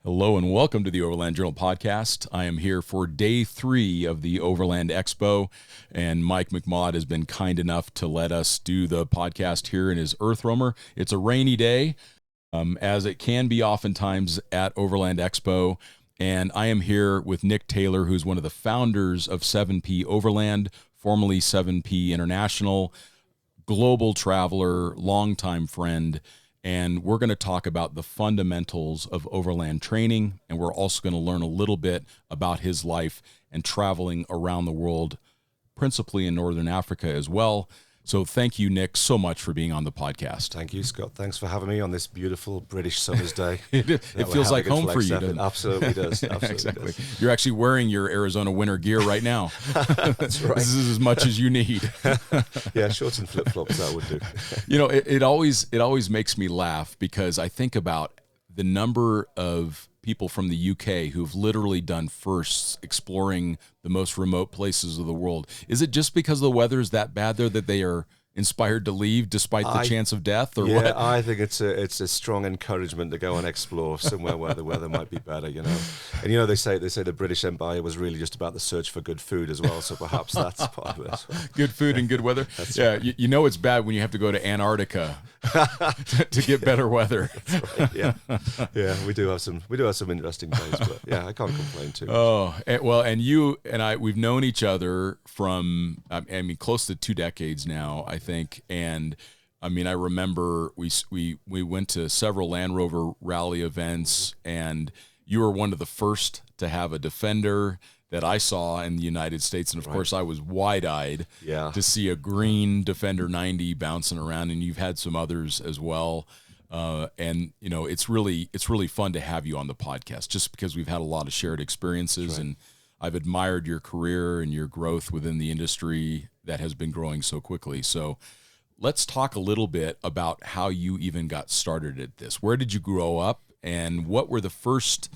Hello and welcome to the Overland Journal podcast. I am here for day 3 of the Overland Expo, and Mike McMaud has been kind enough to let us do the podcast here in his Earth Roamer. It's a rainy day, as it can be oftentimes at Overland Expo, and I am here with Nick Taylor, who's one of the founders of 7P Overland, formerly 7P International, global traveler, longtime friend. And we're going to talk about the fundamentals of overland training, and we're also going to learn a little bit about his life and traveling around the world, principally in Northern Africa as well. So thank you, Nick, so much for being on the podcast. Thank you, Scott. Thanks for having me on this beautiful British summer's day. It feels like home for you. It absolutely does. Absolutely exactly. does. You're actually wearing your Arizona winter gear right now. That's right. This is as much as you need. Yeah, shorts and flip-flops, that would do. You know, it always makes me laugh because I think about the number of people from the UK who've literally done firsts exploring the most remote places of the world. Is it just because the weather is that bad there that they are inspired to leave despite the chance of death, or what? Yeah, I think it's a strong encouragement to go and explore somewhere where the weather might be better, you know. And you know, they say the British Empire was really just about the search for good food as well, so perhaps that's part of it as well. Good food and good weather. Right. You know it's bad when you have to go to Antarctica to get better weather. That's right. Yeah, we do have some interesting days, but yeah, I can't complain too much. Oh, well, and you and I, we've known each other from close to 2 decades now, I think. And I mean, I remember we went to several Land Rover rally events, and you were one of the first to have a Defender that I saw in the United States. And of course, I was wide-eyed to see a green Defender 90 bouncing around, and you've had some others as well. And you know, it's really fun to have you on the podcast, just because we've had a lot of shared experiences, and I've admired your career and your growth within the industry that has been growing so quickly. So let's talk a little bit about how you even got started at this. Where did you grow up, and what were the first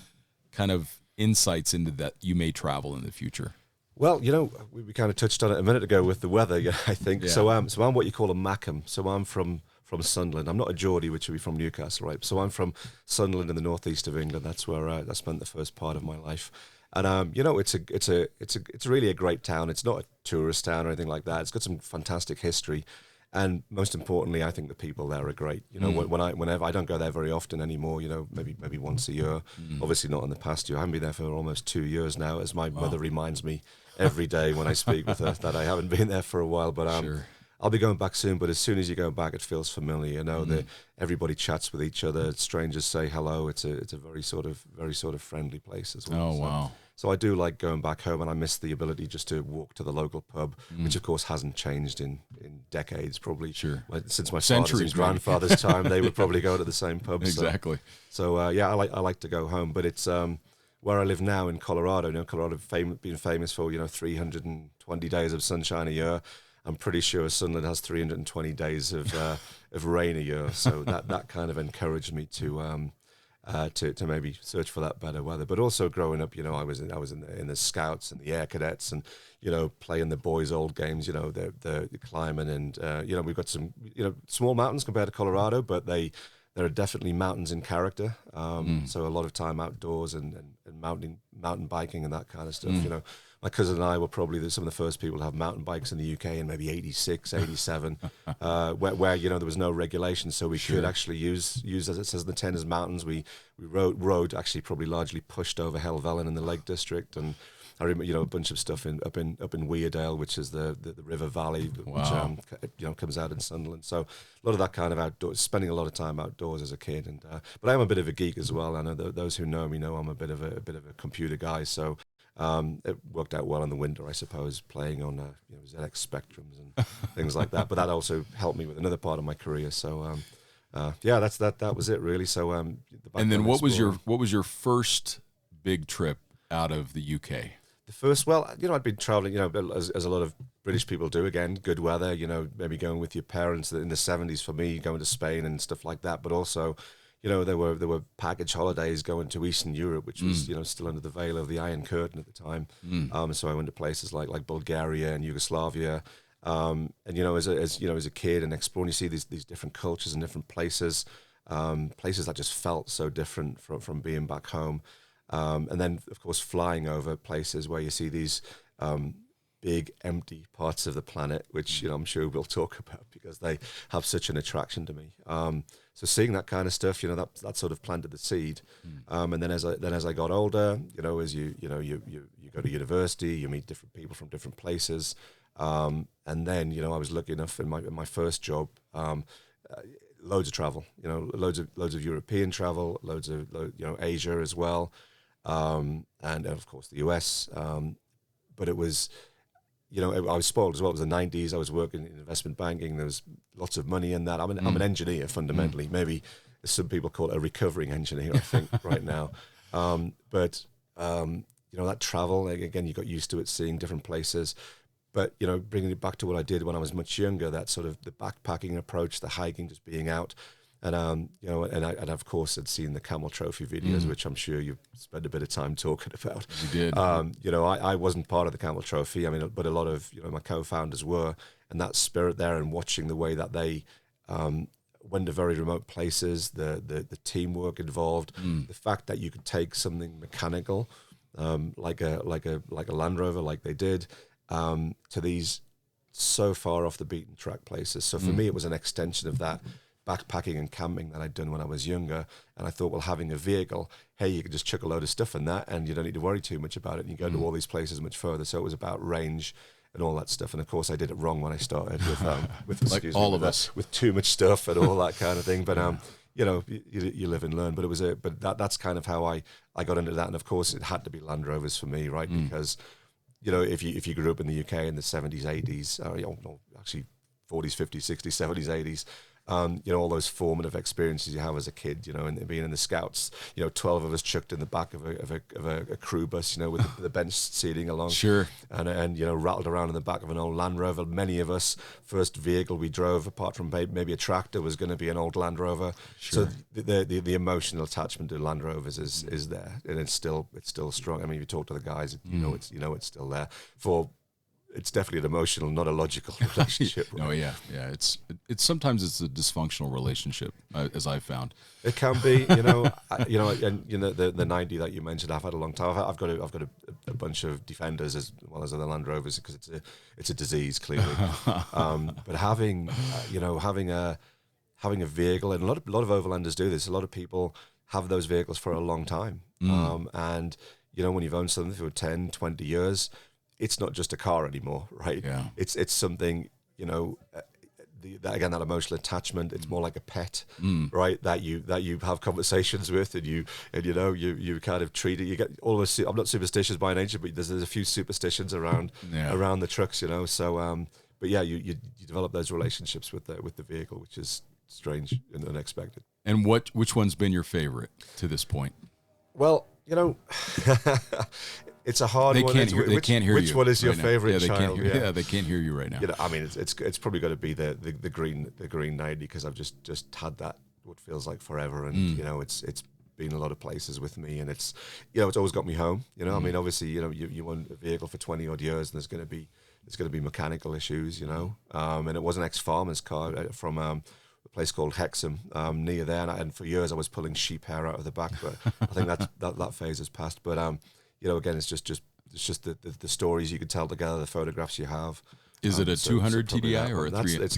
kind of insights into that you may travel in the future? Well, you know, we kind of touched on it a minute ago with the weather, I think. Yeah. So I'm what you call a Mackem. So I'm from Sunderland. I'm not a Geordie, which would be from Newcastle, right? So I'm from Sunderland in the northeast of England. That's where I spent the first part of my life. And you know, it's really a great town. It's not a tourist town or anything like that. It's got some fantastic history, and most importantly, I think the people there are great. You know, whenever I don't go there very often anymore. You know, maybe once a year. Obviously not in the past year. I haven't been there for almost 2 years now, as my mother reminds me every day when I speak with her that I haven't been there for a while. But Sure. I'll be going back soon, but as soon as you go back, it feels familiar. You know, everybody chats with each other. Strangers say hello. It's a very sort of friendly place as well. Oh, wow. So I do like going back home, and I miss the ability just to walk to the local pub, which of course hasn't changed in decades, probably. Sure. Since my Centuries, father's and grandfather's time, they would probably go to the same pub. Exactly. So yeah, I like to go home, but it's where I live now in Colorado. You know, Colorado being famous for 320 days of sunshine a year. I'm pretty sure Sunderland has 320 days of rain a year, so that kind of encouraged me to maybe search for that better weather. But also growing up, you know, I was in the Scouts and the Air Cadets, and you know, playing the boys' old games. You know, the climbing, and you know, we've got some small mountains compared to Colorado, but there are definitely mountains in character. So a lot of time outdoors and mountain biking and that kind of stuff. You know, my cousin and I were probably some of the first people to have mountain bikes in the UK in maybe 86, 87, where you know, there was no regulation, so we could actually use, as it says in the Tenners Mountains, we rode actually probably largely pushed over Helvellyn in the Lake District, and I remember, you know, a bunch of stuff up in Weardale, which is the river valley, which comes out in Sunderland. So a lot of that kind of outdoors, spending a lot of time outdoors as a kid, and but I'm a bit of a geek as well. I know those who know me know I'm a bit of a computer guy, so it worked out well in the winter, I suppose, playing on ZX Spectrums and things like that. But that also helped me with another part of my career. So yeah, that was it really. So and then what was your first big trip out of the UK? The first, well, you know, I'd been traveling, you know, as a lot of British people do. Again, good weather, you know, maybe going with your parents in the 70s for me, going to Spain and stuff like that. But also, you know, there were package holidays going to Eastern Europe, which was, you know, still under the veil of the Iron Curtain at the time. So I went to places like Bulgaria and Yugoslavia. And you know, as a kid and exploring, you see these different cultures and different places. places that just felt so different from being back home. And then, of course, flying over places where you see these big empty parts of the planet, which I'm sure we'll talk about because they have such an attraction to me. So seeing that kind of stuff, that sort of planted the seed. And then as I got older, as you go to university, you meet different people from different places, and then I was lucky enough in my first job. Loads of travel, loads of European travel, loads of Asia as well, and of course the US. But it was, I was spoiled as well. It was the 90s. I was working in investment banking. There was lots of money in that. I'm an engineer fundamentally. Maybe some people call it a recovering engineer, I think, right now. But that travel, again, you got used to it, seeing different places. But, bringing it back to what I did when I was much younger, that sort of the backpacking approach, the hiking, just being out. And, and of course, I'd seen the Camel Trophy videos, which I'm sure you've spent a bit of time talking about. You did. I wasn't part of the Camel Trophy. I mean, but a lot of, my co-founders were. And that spirit there and watching the way that they went to very remote places, the teamwork involved, the fact that you could take something mechanical, like a Land Rover, like they did, to these so far off the beaten track places. So for me, it was an extension of that backpacking and camping that I'd done when I was younger. And I thought, well, having a vehicle, hey, you can just chuck a load of stuff in that and you don't need to worry too much about it. And you go to all these places much further. So it was about range and all that stuff. And of course I did it wrong when I started with like all of us, with too much stuff and all that kind of thing. But, you live and learn, but that's kind of how I got into that. And of course it had to be Land Rovers for me, right? Because, if you grew up in the UK in the 70s, 80s, actually 40s, 50s, 60s, 70s, 80s, all those formative experiences you have as a kid, and being in the Scouts, 12 of us chucked in the back of a crew bus, with the bench seating along. Sure. And rattled around in the back of an old Land Rover. Many of us, first vehicle we drove, apart from maybe a tractor, was going to be an old Land Rover. Sure. So the emotional attachment to Land Rovers is there, and it's still strong. I mean, if you talk to the guys, it's still there. It's definitely an emotional, not a logical relationship. Right? No, yeah. It's sometimes it's a dysfunctional relationship, as I've found. It can be, and the 90 that you mentioned, I've had a long time. I've got a bunch of Defenders as well as other Land Rovers because it's a disease clearly. But having a vehicle, and a lot of overlanders do this. A lot of people have those vehicles for a long time, and when you've owned something for 10, 20 years. It's not just a car anymore, right? Yeah. It's something, that emotional attachment. It's more like a pet, right? That you have conversations with, and you kind of treat it. You get almost. I'm not superstitious by nature, but there's a few superstitions around the trucks, So, but yeah, you develop those relationships with the vehicle, which is strange and unexpected. And which one's been your favorite to this point? Well, it's a hard one. They can't hear you. Which one is your right favorite child? they can't hear you right now. I mean, it's probably going to be the green 90 because I've just had that what feels like forever, and it's been a lot of places with me, and it's it's always got me home. I mean, obviously you own a vehicle for 20 odd years, and there's going to be mechanical issues, and it was an ex-farmer's car from a place called Hexham near there, and for years I was pulling sheep hair out of the back, but I think that phase has passed. But again, it's just the stories you can tell together, the photographs you have. Is it a 200 TDI or a 300? It's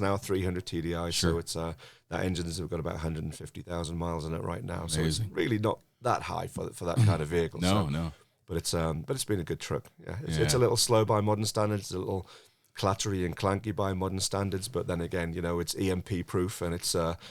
now a 300 TDI. Sure. So it's that engine's got about 150,000 miles in it right now. Amazing. So it's really not that high for that kind of vehicle. No. But it's been a good truck. Yeah. It's a little slow by modern standards. It's a little clattery and clanky by modern standards, but then again, it's EMP proof, and it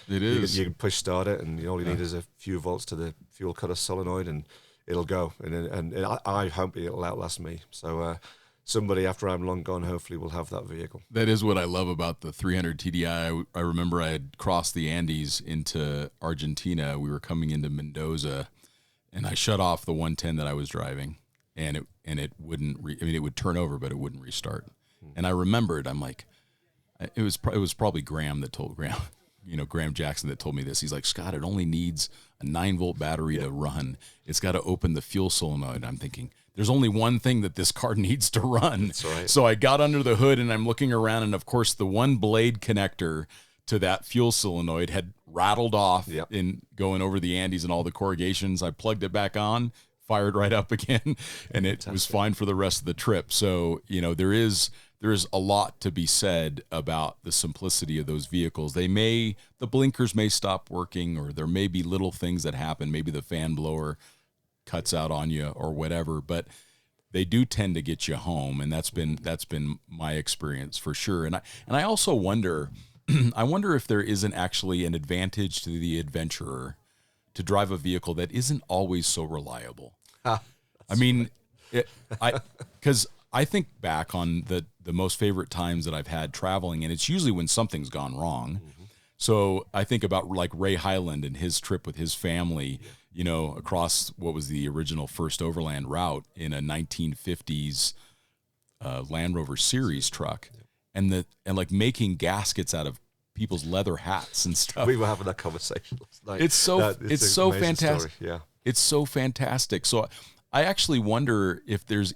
is. You can push start it, and all you need is a few volts to the fuel cutter solenoid, and it'll go. And I hope it'll outlast me. So somebody after I'm long gone, hopefully, will have that vehicle. That is what I love about the 300 TDI. I remember I had crossed the Andes into Argentina. We were coming into Mendoza, and I shut off the 110 that I was driving, and it wouldn't. It would turn over, but it wouldn't restart. And I remembered, I'm like, it was probably Graham Jackson that told me this. He's like, Scott, it only needs a 9-volt battery to run. It's got to open the fuel solenoid. I'm thinking, there's only one thing that this car needs to run. That's right. So I got under the hood and I'm looking around, and of course the one blade connector to that fuel solenoid had rattled off Yep. in going over the Andes and all the corrugations. I plugged it back on, fired right up again, and it was fine for the rest of the trip. So, you know, there is a lot to be said about the simplicity of those vehicles. The blinkers may stop working, or there may be little things that happen. Maybe the fan blower cuts out on you or whatever, but they do tend to get you home. And that's been my experience for sure. And I also wonder, I wonder if there isn't actually an advantage to the adventurer to drive a vehicle that isn't always so reliable. I mean, because I think back on the most favorite times that I've had traveling, and it's usually when something's gone wrong. Mm-hmm. So I think about like Ray Highland and his trip with his family, you know, across what was the original first overland route in a 1950s Land Rover Series truck. And like making gaskets out of people's leather hats and stuff. We were having that conversation last night. It's so fantastic. Story. Yeah, it's so fantastic. So I actually wonder if there's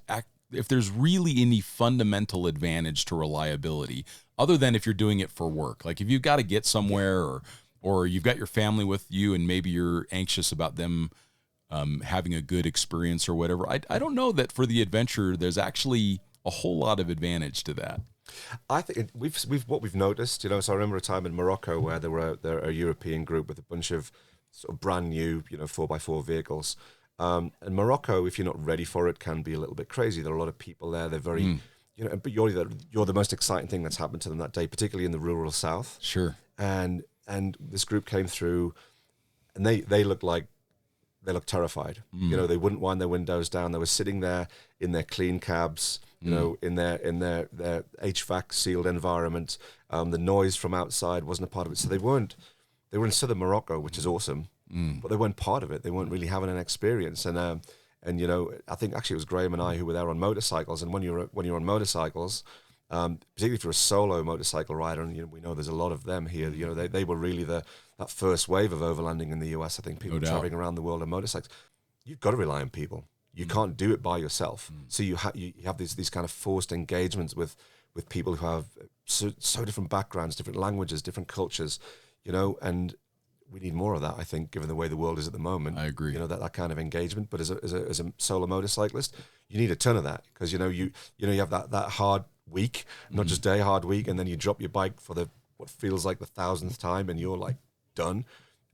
really any fundamental advantage to reliability, other than if you're doing it for work. Like if you've got to get somewhere, or you've got your family with you, and maybe you're anxious about them having a good experience or whatever. I don't know that for the adventure there's actually a whole lot of advantage to that. I think what we've noticed, you know. So I remember a time in Morocco where there were a European group with a bunch of sort of brand new, you know, 4x4 vehicles. And Morocco, if you're not ready for it, can be a little bit crazy. There are a lot of people there. They're very, you know, but you're the most exciting thing that's happened to them that day, particularly in the rural south. Sure. And this group came through, and they looked terrified. You know, they wouldn't wind their windows down. They were sitting there in their clean cabs, you know, in their HVAC sealed environment. The noise from outside wasn't a part of it. So they were in southern Morocco, which is awesome, but they weren't part of it. They weren't really having an experience. And you know, I think actually it was Graham and I who were there on motorcycles. And when you're on motorcycles, particularly if you're a solo motorcycle rider, and you know, we know there's a lot of them here. You know, they were really that first wave of overlanding in the US. I think people traveling around the world on motorcycles. You've got to rely on people. You can't do it by yourself. So you have these kind of forced engagements with people who have so different backgrounds, different languages, different cultures, you know, and we need more of that, I think, given the way the world is at the moment. I agree. You know, that kind of engagement. But as a solo motorcyclist, you need a ton of that, because you have that hard week, not just day, hard week, and then you drop your bike for what feels like the 1,000th time, and you're like done.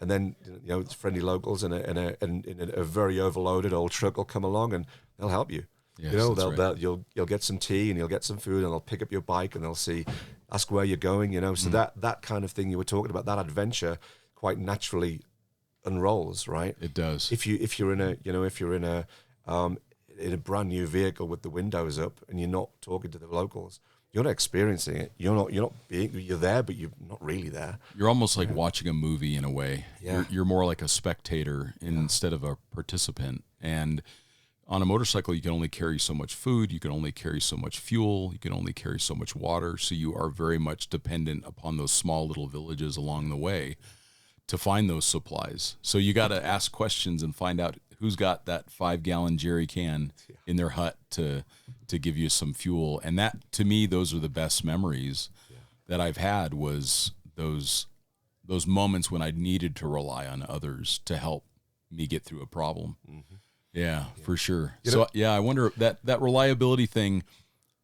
And then, you know, it's friendly locals and a very overloaded old truck will come along and they'll help you. Yes, you know, you'll get some tea and you'll get some food, and they'll pick up your bike and they'll ask where you're going. You know, so that kind of thing you were talking about, that adventure, quite naturally unrolls, right? It does. If you're in a brand new vehicle with the windows up and you're not talking to the locals, you're not experiencing it. You're there, but you're not really there. You're almost like watching a movie in a way. Yeah. You're more like a spectator instead of a participant. And on a motorcycle, you can only carry so much food. You can only carry so much fuel. You can only carry so much water. So you are very much dependent upon those small little villages along the way to find those supplies. So you got to ask questions and find out who's got that 5-gallon jerry can in their hut to give you some fuel. And that, to me, those are the best memories that I've had, was those moments when I needed to rely on others to help me get through a problem. Mm-hmm. Yeah, for sure. So I wonder that reliability thing,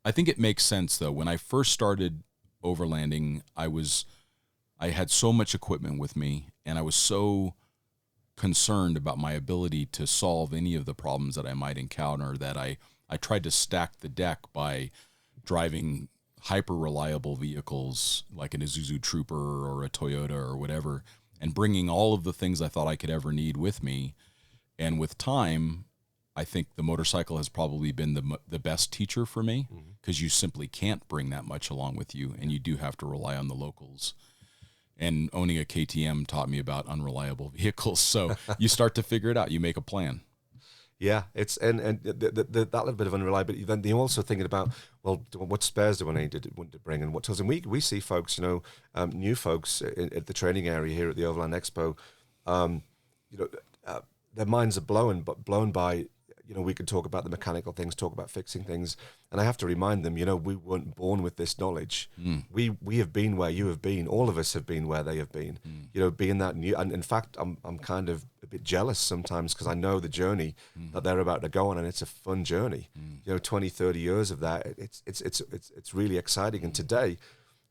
I think it makes sense though. When I first started overlanding, I had so much equipment with me, and I was so concerned about my ability to solve any of the problems that I might encounter that I tried to stack the deck by driving hyper reliable vehicles like an Isuzu Trooper or a Toyota or whatever, and bringing all of the things I thought I could ever need with me. And with time, I think the motorcycle has probably been the best teacher for me, because you simply can't bring that much along with you, and you do have to rely on the locals. And owning a KTM taught me about unreliable vehicles. So you start to figure it out. You make a plan. Yeah, it's and that little bit of unreliability. Then you're also thinking about, well, what spares do I need to bring, and what tools. And we see folks, you know, new folks at the training area here at the Overland Expo. You know, their minds are blown by, you we could talk about the mechanical things, talk about fixing things, and I have to remind them, we weren't born with this knowledge. We have been where you have been. All of us have been where they have been. Being that new, and in fact, I'm kind of a bit jealous sometimes because I know the journey that they're about to go on, and it's a fun journey. 20, 30 years of that, it's really exciting. And today,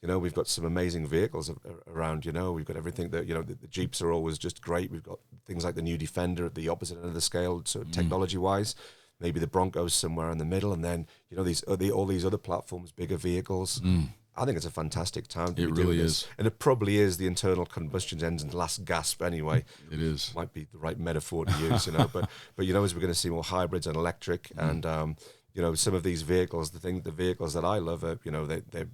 we've got some amazing vehicles around. We've got everything that the Jeeps are always just great. We've got things like the new Defender at the opposite end of the scale, sort of technology-wise. Maybe the Broncos somewhere in the middle, and then all these other platforms, bigger vehicles. I think it's a fantastic time to be doing this. And it probably is the internal combustion engine's last gasp anyway. It is. Might be the right metaphor to use, but as we're going to see more hybrids and electric, and some of these vehicles, the vehicles that I love are, they're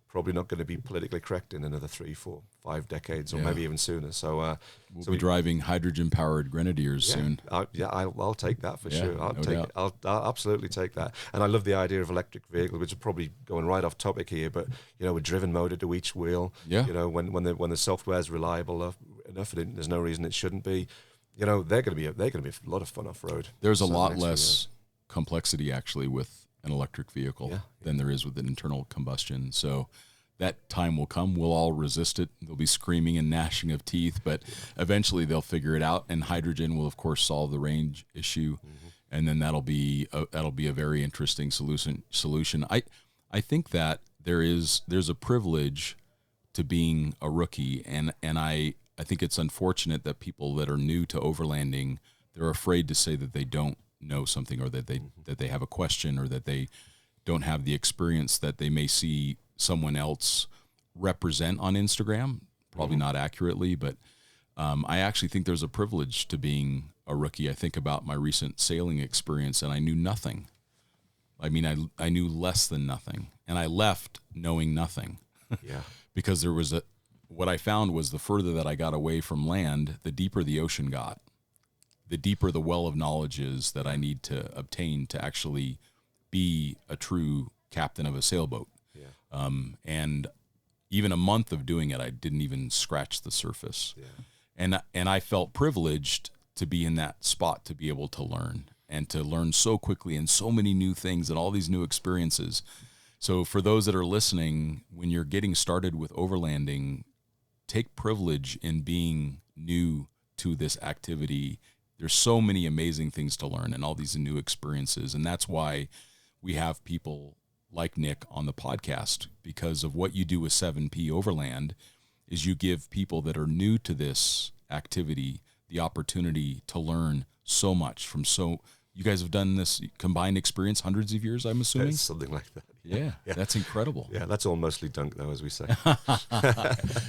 probably not going to be politically correct in another 3, 4, 5 decades, or maybe even sooner. So we'll be driving hydrogen-powered Grenadiers soon. I'll take that for sure. I'll absolutely take that. And I love the idea of electric vehicles, which are probably going right off topic here, but a driven motor to each wheel. Yeah. When the software is reliable enough, and there's no reason it shouldn't be. They're going to be a lot of fun off road. There's a lot less complexity actually with an electric vehicle than there is with an internal combustion. So that time will come. We'll all resist it. They'll be screaming and gnashing of teeth, but eventually they'll figure it out. And hydrogen will, of course, solve the range issue, and then that'll be a very interesting solution. I think that there's a privilege to being a rookie, and I think it's unfortunate that people that are new to overlanding, they're afraid to say that they don't know something, or that they have a question, or that they don't have the experience that they may see someone else represent on Instagram, probably not accurately, but I actually think there's a privilege to being a rookie. I think about my recent sailing experience, and I knew nothing. I mean, I knew less than nothing, and I left knowing nothing. Because what I found was the further that I got away from land, the deeper the ocean got. The deeper the well of knowledge is that I need to obtain to actually be a true captain of a sailboat. And even a month of doing it, I didn't even scratch the surface. And I felt privileged to be in that spot, to be able to learn, and to learn so quickly, and so many new things and all these new experiences. So for those that are listening, when you're getting started with overlanding, take privilege in being new to this activity. There's so many amazing things to learn and all these new experiences. And that's why we have people like Nick on the podcast, because of what you do with 7P Overland is you give people that are new to this activity the opportunity to learn so much you guys have done this combined experience hundreds of years, I'm assuming? It's something like that. Yeah, that's incredible. Yeah, that's all mostly dunk though, as we say.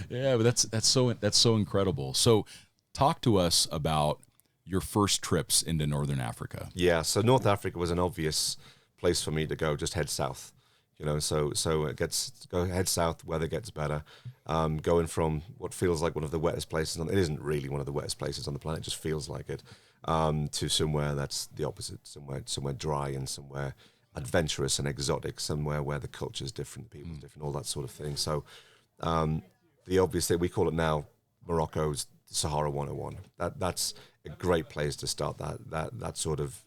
Yeah, but that's so incredible. So talk to us about your first trips into Northern Africa. Yeah, so North Africa was an obvious place for me to go. Just head south, so head south, weather gets better. Going from what feels like one of the wettest places it isn't really one of the wettest places on the planet, it just feels like it, to somewhere that's the opposite, somewhere dry and somewhere adventurous and exotic, somewhere where the culture's different, the people's different, all that sort of thing. So the obvious thing, we call it now Morocco's Sahara 101. That's a great place to start that sort of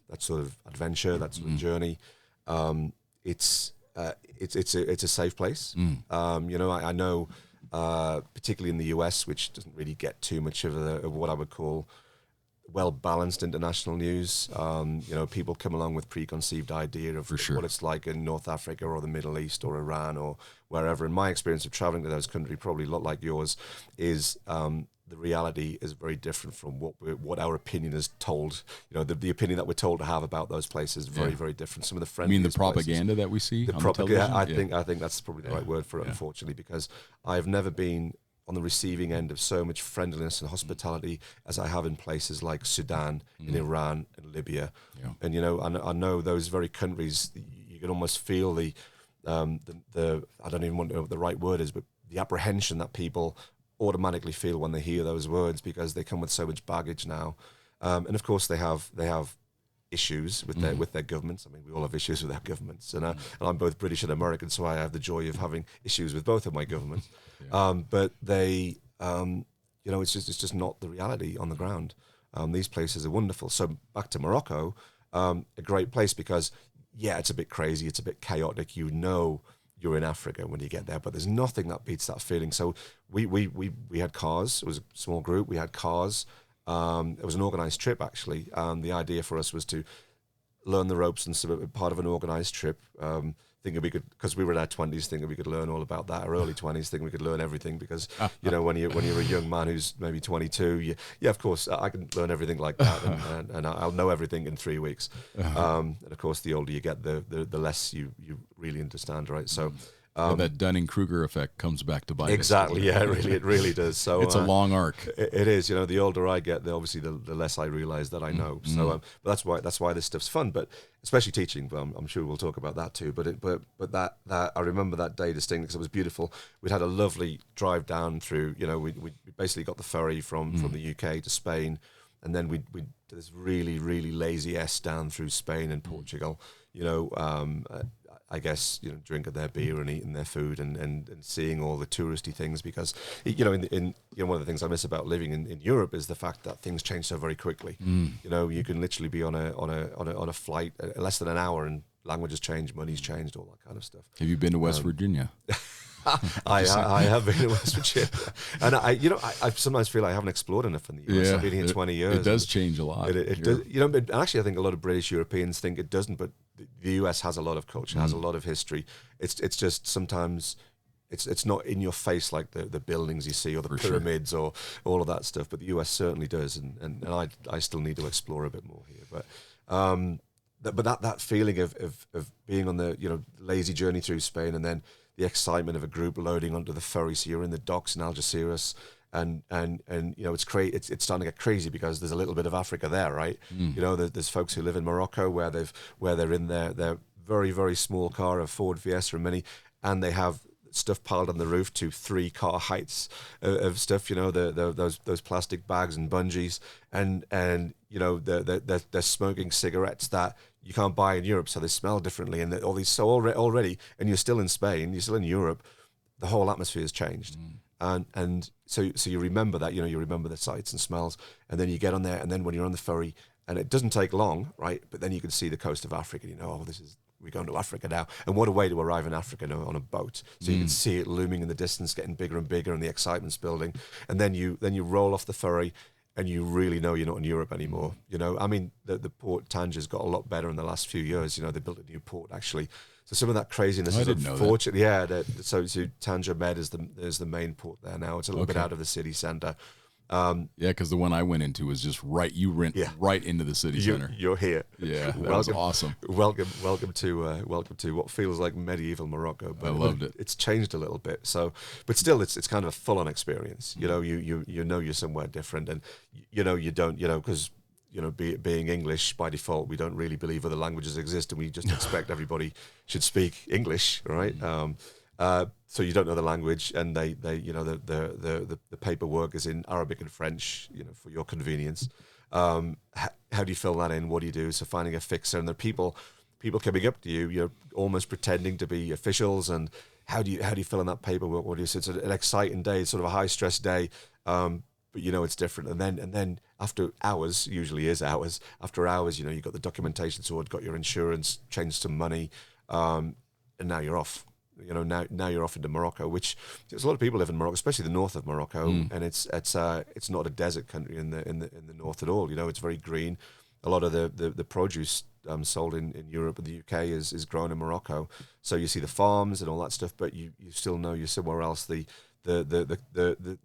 adventure, that sort of journey. It's a safe place. I know, particularly in the US, which doesn't really get too much of what I would call well-balanced international news. People come along with preconceived idea of what it's like in North Africa or the Middle East or Iran or wherever. And my experience of traveling to those countries, probably a lot like yours, is the reality is very different from what our opinion is told. The opinion that we're told to have about those places is very, very different. Some of the friendliest You mean the propaganda that we see on propaganda? television? I think that's probably the right word for it, unfortunately, because I've never been on the receiving end of so much friendliness and hospitality as I have in places like Sudan, in Iran, and Libya. And I know those very countries. You can almost feel the I don't even know what the right word is, but the apprehension that people automatically feel when they hear those words, because they come with so much baggage now. And of course they have issues with their governments. I mean, we all have issues with our governments, and I'm both British and American, so I have the joy of having issues with both of my governments. But they, it's just not the reality on the ground. These places are wonderful. So back to Morocco, a great place because, yeah, it's a bit crazy, it's a bit chaotic. You know you're in Africa when you get there, but there's nothing that beats that feeling. So we had cars. It was a small group. We had cars. It was an organized trip, actually. The idea for us was to learn the ropes and sort of part of an organized trip. Thinking we could, because we were in our 20s, thinking we could learn all about that. Our early 20s, thinking we could learn everything because, you know, when you're a young man who's maybe 22, yeah, of course, I can learn everything like that, and I'll know everything in 3 weeks. And of course, the older you get, the less you really understand, right? So. That Dunning-Kruger effect comes back to bite us. Exactly, yeah, it really does. So it's a long arc. It is, you know. The older I get, obviously, the less I realize that I know. So, but that's why this stuff's fun. But especially teaching. I'm sure we'll talk about that too. But that I remember that day distinctly because it was beautiful. We'd had a lovely drive down through. You know, we basically got the ferry from the UK to Spain, and then we did this really lazy down through Spain and Portugal. You know. I guess, you know, drinking their beer and eating their food and seeing all the touristy things because, you know, in you know, one of the things I miss about living in Europe is the fact that things change so very quickly. You know, you can literally be on a flight less than an hour and languages change, money's changed, all that kind of stuff. Have you been to West Virginia? I have been to West Virginia, and I sometimes feel I haven't explored enough in the US. I've been here 20 years. It does change a lot. It does, you know. But actually, I think a lot of British Europeans think it doesn't, but the US has a lot of culture, has a lot of history. It's just sometimes it's not in your face like the buildings you see or the pyramids or all of that stuff. But the US certainly does, and I still need to explore a bit more here. But that feeling of being on the, you know, lazy journey through Spain and then the excitement of a group loading onto the ferry. So you're in the docks in Algeciras, and you know, it's starting to get crazy because there's a little bit of Africa there, right? You know, there's folks who live in Morocco where they're in their very, very small car, a Ford Fiesta or Mini, and they have stuff piled on the roof to 3 car heights of stuff. You know, those plastic bags and bungees, and you know, they're smoking cigarettes that you can't buy in Europe, so they smell differently, and all these. So already, and you're still in Spain, you're still in Europe, the whole atmosphere has changed, and so you remember that, you know, you remember the sights and smells, and then you get on there, and then when you're on the ferry, and it doesn't take long, right? But then you can see the coast of Africa, and you know, we're going to Africa now, and what a way to arrive in Africa on a boat. So you can see it looming in the distance, getting bigger and bigger, and the excitement's building, and then you roll off the ferry. And you really know you're not in Europe anymore. You know, I mean, the port Tangier's got a lot better in the last few years. You know, they built a new port actually. So some of that craziness is unfortunate. Yeah, so Tangier Med is the main port there now. It's a little bit out of the city centre. Yeah, because the one I went into was just right. You went right into the city center. You're here. Yeah, that was awesome. Welcome to what feels like medieval Morocco. But I loved it. It's changed a little bit. So, but still, it's kind of a full-on experience. You know, you know you're somewhere different, and you know you don't. You know, because you know, being English by default, we don't really believe other languages exist, and we just expect everybody should speak English, right? So you don't know the language, and they you know, the paperwork is in Arabic and French, you know, for your convenience. How do you fill that in? What do you do? So finding a fixer, and there are people coming up to you, you're almost pretending to be officials, and how do you fill in that paperwork? What do you? So it's an exciting day, it's sort of a high stress day, but you know it's different. And then after hours, usually is hours. After hours, you know, you've got the documentation sorted, got your insurance, changed some money, and now you're off. You know, now you're off into Morocco, which there's a lot of people live in Morocco, especially the north of Morocco, and it's not a desert country in the north at all. You know, it's very green. A lot of the produce sold in Europe and the UK is grown in Morocco. So you see the farms and all that stuff, but you still know you're somewhere else. The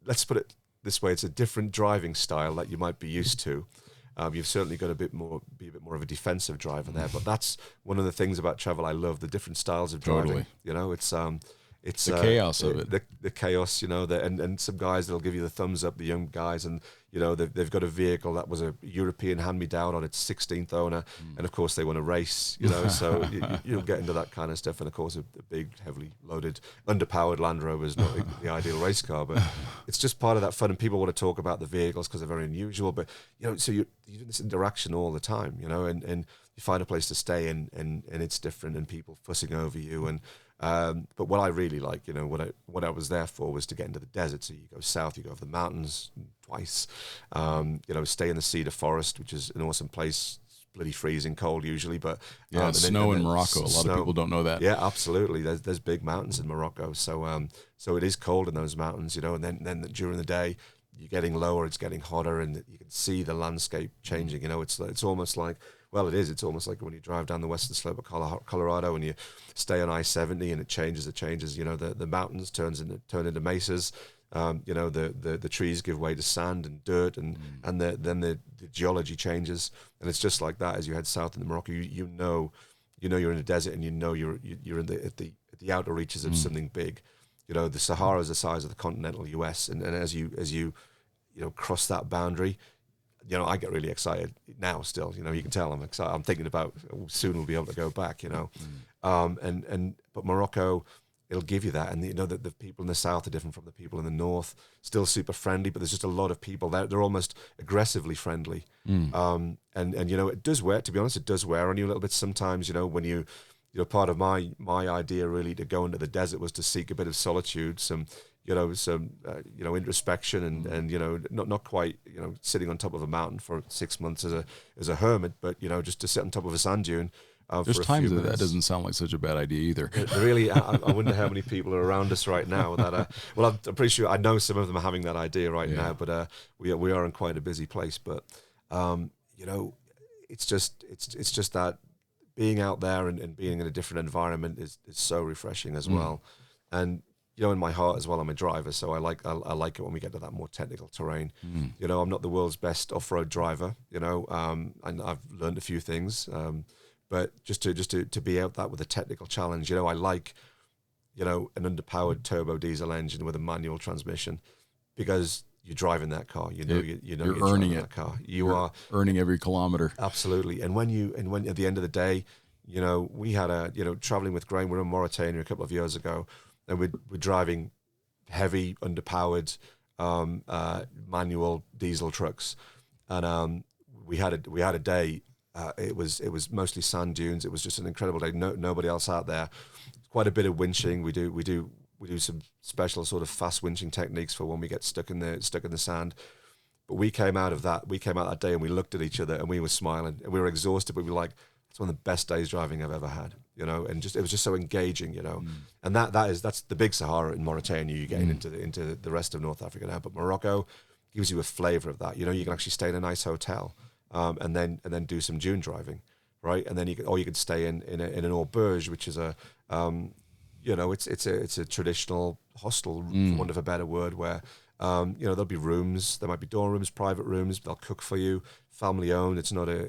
let's put it this way: it's a different driving style that you might be used to. You've certainly got be a bit more of a defensive driver there, but that's one of the things about travel I love, the different styles of driving. Totally. You know, it's the chaos of it. The chaos, you know, and some guys that'll give you the thumbs up, the young guys, and you know they've got a vehicle that was a European hand-me-down on its 16th owner, and of course they want to race, you know, so you'll get into that kind of stuff, and of course a big, heavily loaded, underpowered Land Rover is not the ideal race car, but it's just part of that fun, and people want to talk about the vehicles because they're very unusual, but you know, so you're doing this interaction all the time, you know, and you find a place to stay and it's different, and people fussing over you, and but what I really like, you know, what I was there for was to get into the desert. So you go south, you go over the mountains twice, you know, stay in the cedar forest, which is an awesome place, bloody freezing cold usually, but yeah, snow in Morocco. A lot of people don't know that. Yeah, absolutely. There's big mountains in Morocco, so so it is cold in those mountains, you know. And then during the day, you're getting lower, it's getting hotter, and you can see the landscape changing. You know, it's almost like, well, it is. It's almost like when you drive down the western slope of Colorado and you stay on I-70 and it changes. You know, the mountains turn into mesas. You know, the trees give way to sand and dirt, and then the geology changes, and it's just like that as you head south into Morocco. You know you're in a desert, and you know you're in at the outer reaches of something big. You know, the Sahara is the size of the continental US, and as you cross that boundary, you know, I get really excited now. Still, you know, you can tell I'm excited. I'm thinking about soon we'll be able to go back. You know, but Morocco, it'll give you that, and you know that the people in the south are different from the people in the north. Still super friendly, but there's just a lot of people there. They're almost aggressively friendly. And you know, it does wear. To be honest, it does wear on you a little bit sometimes. You know, when you know, part of my idea really to go into the desert was to seek a bit of solitude, some introspection, and you know, not quite, you know, sitting on top of a mountain for 6 months as a hermit, but you know, just to sit on top of a sand dune. There's times that doesn't sound like such a bad idea either. Really, I wonder how many people are around us right now that. Well, I'm pretty sure I know some of them are having that idea right now, but we are in quite a busy place. But you know, it's just that being out there and being in a different environment is so refreshing as well. And you know, in my heart as well, I'm a driver, so I like it when we get to that more technical terrain. You know, I'm not the world's best off-road driver. You know, and I've learned a few things. But just to be out that with a technical challenge, you know, I like, you know, an underpowered turbo diesel engine with a manual transmission, because you're driving that car, you know, you're earning it. That car. You're earning every kilometer. Absolutely. And when at the end of the day, you know, we had traveling with Grain, we were in Mauritania a couple of years ago, and we're driving heavy underpowered manual diesel trucks, and we had a day. It was mostly sand dunes. It was just an incredible day. Nobody else out there. Quite a bit of winching. We do some special sort of fast winching techniques for when we get stuck in the sand. But we came out that day and we looked at each other and we were smiling and we were exhausted, but we were like, it's one of the best days driving I've ever had. You know, and it was just so engaging. You know, and that's the big Sahara in Mauritania. You're getting into the rest of North Africa now, but Morocco gives you a flavour of that. You know, you can actually stay in a nice hotel. And then do some dune driving, right? And then you could stay in an auberge, which is it's a traditional hostel, for want of a better word, where you know, there'll be rooms, there might be dorm rooms, private rooms. They'll cook for you, family owned. It's not a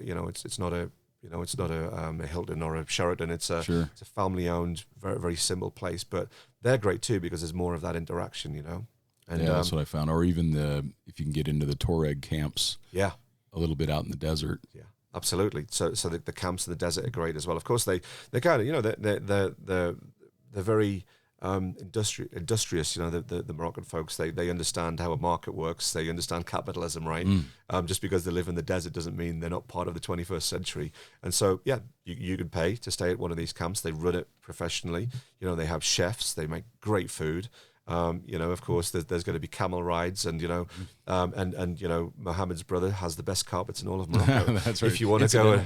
Hilton or a Sheraton. It's a family owned, very very simple place. But they're great too because there's more of that interaction, you know. And that's what I found. Or even if you can get into the Tuareg camps. Yeah. A little bit out in the desert. Yeah, absolutely. So the camps in the desert are great as well. Of course, they kind of, you know, they're very industrious. You know, the Moroccan folks, they understand how a market works. They understand capitalism, right? Just because they live in the desert doesn't mean they're not part of the 21st century. And so, yeah, you can pay to stay at one of these camps. They run it professionally. You know, they have chefs. They make great food. You know, of course, there's going to be camel rides, and you know, and you know, Mohammed's brother has the best carpets in all of Morocco. That's right. If you want to go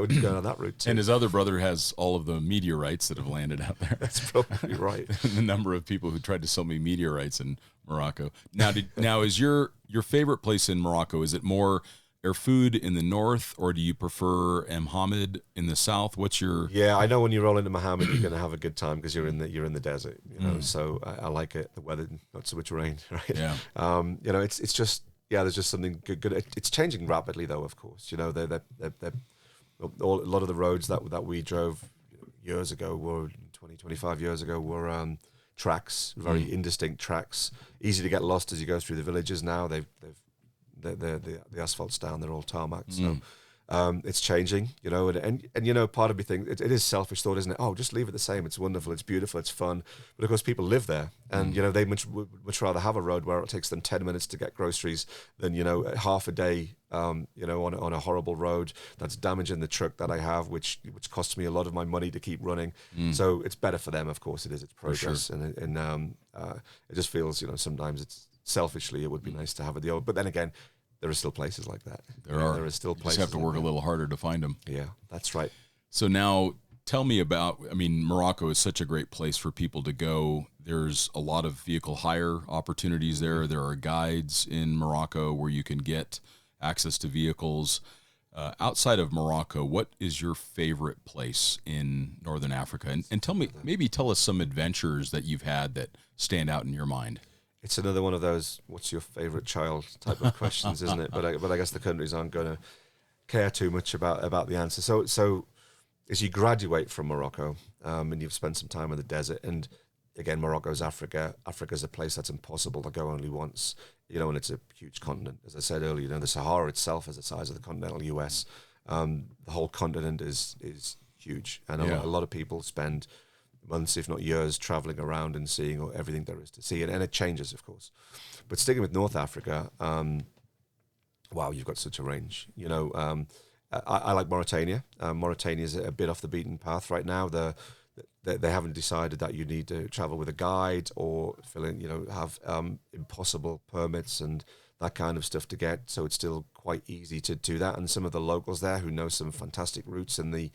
down that route too. And his other brother has all of the meteorites that have landed out there. That's probably right. The number of people who tried to sell me meteorites in Morocco. Now is your favorite place in Morocco? Is it more Air food in the north, or do you prefer Mohammed in the south? What's your? Yeah, I know when you roll into Mohammed, you're going to have a good time because you're in the desert, you know. So I like it. The weather, not so much rain, right? Yeah. You know, it's just there's just something good. It's changing rapidly, though. Of course, you know, a lot of the roads that we drove years ago were 25 years ago were tracks, very indistinct tracks, easy to get lost as you go through the villages. Now the asphalt's down, they're all tarmac. So it's changing, you know, and you know, part of me thinks it is selfish thought, isn't it? Oh, just leave it the same. It's wonderful, it's beautiful, it's fun. But of course, people live there, and you know, they much rather have a road where it takes them 10 minutes to get groceries than, you know, half a day, you know, on a horrible road that's damaging the truck that I have, which costs me a lot of my money to keep running. So it's better for them, of course. It's progress, sure. and it just feels, you know, sometimes it's selfishly it would be nice to have it the old. But then again, there are still places like that. There are. There are still You places. just have to work a little harder to find them. Yeah, that's right. So now tell me about, I mean, Morocco is such a great place for people to go. There's a lot of vehicle hire opportunities there. There are guides in Morocco where you can get access to vehicles. Outside of Morocco, what is your favorite place in Northern Africa? And tell us some adventures that you've had that stand out in your mind. It's another one of those "what's your favorite child" type of questions, isn't it? But I guess the countries aren't going to care too much about the answer. So as you graduate from Morocco, and you've spent some time in the desert, and again, Morocco's Africa. Africa's a place that's impossible to go only once, and it's a huge continent. As I said earlier, the Sahara itself is the size of the continental US. The whole continent is huge, and a lot of people spend months, if not years, traveling around and seeing everything there is to see, and it changes, of course. But sticking with North Africa, wow, you've got such a range. I like Mauritania. Mauritania is a bit off the beaten path right now. They haven't decided that you need to travel with a guide or have impossible permits and that kind of stuff to get. So it's still quite easy to do that. And some of the locals there who know some fantastic routes in the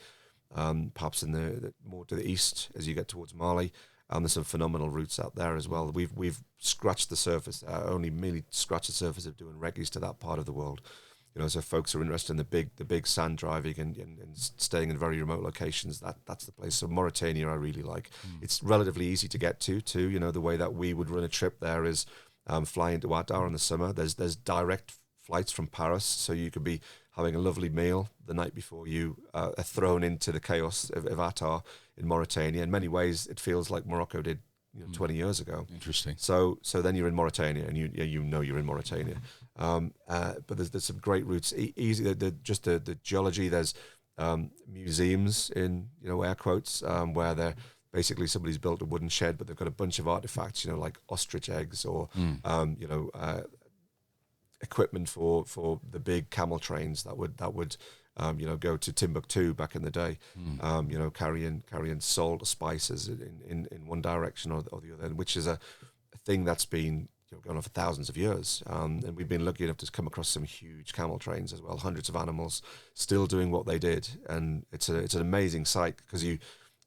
perhaps in the more to the east as you get towards Mali. There's some phenomenal routes out there as well. We've scratched the surface, only merely scratched the surface of doing recce's to that part of the world. So folks are interested in the big sand driving and staying in very remote locations. That's the place. So Mauritania, I really like. It's relatively easy to get to too. The way that we would run a trip there is flying to Ouattara in the summer. There's direct flights from Paris, so you could be having a lovely meal the night before you are thrown into the chaos of Ouattara in Mauritania. In many ways, it feels like Morocco did 20 years ago. Interesting. So then you're in Mauritania, and you're in Mauritania. But there's some great routes. Easy, the geology. There's museums in air quotes where they're basically somebody's built a wooden shed, but they've got a bunch of artifacts, like ostrich eggs or equipment for the big camel trains that would go to Timbuktu back in the day, carrying salt, spices in one direction or the other, which is a thing that's been going on for thousands of years. And we've been lucky enough to come across some huge camel trains as well, hundreds of animals still doing what they did. And it's an amazing sight because you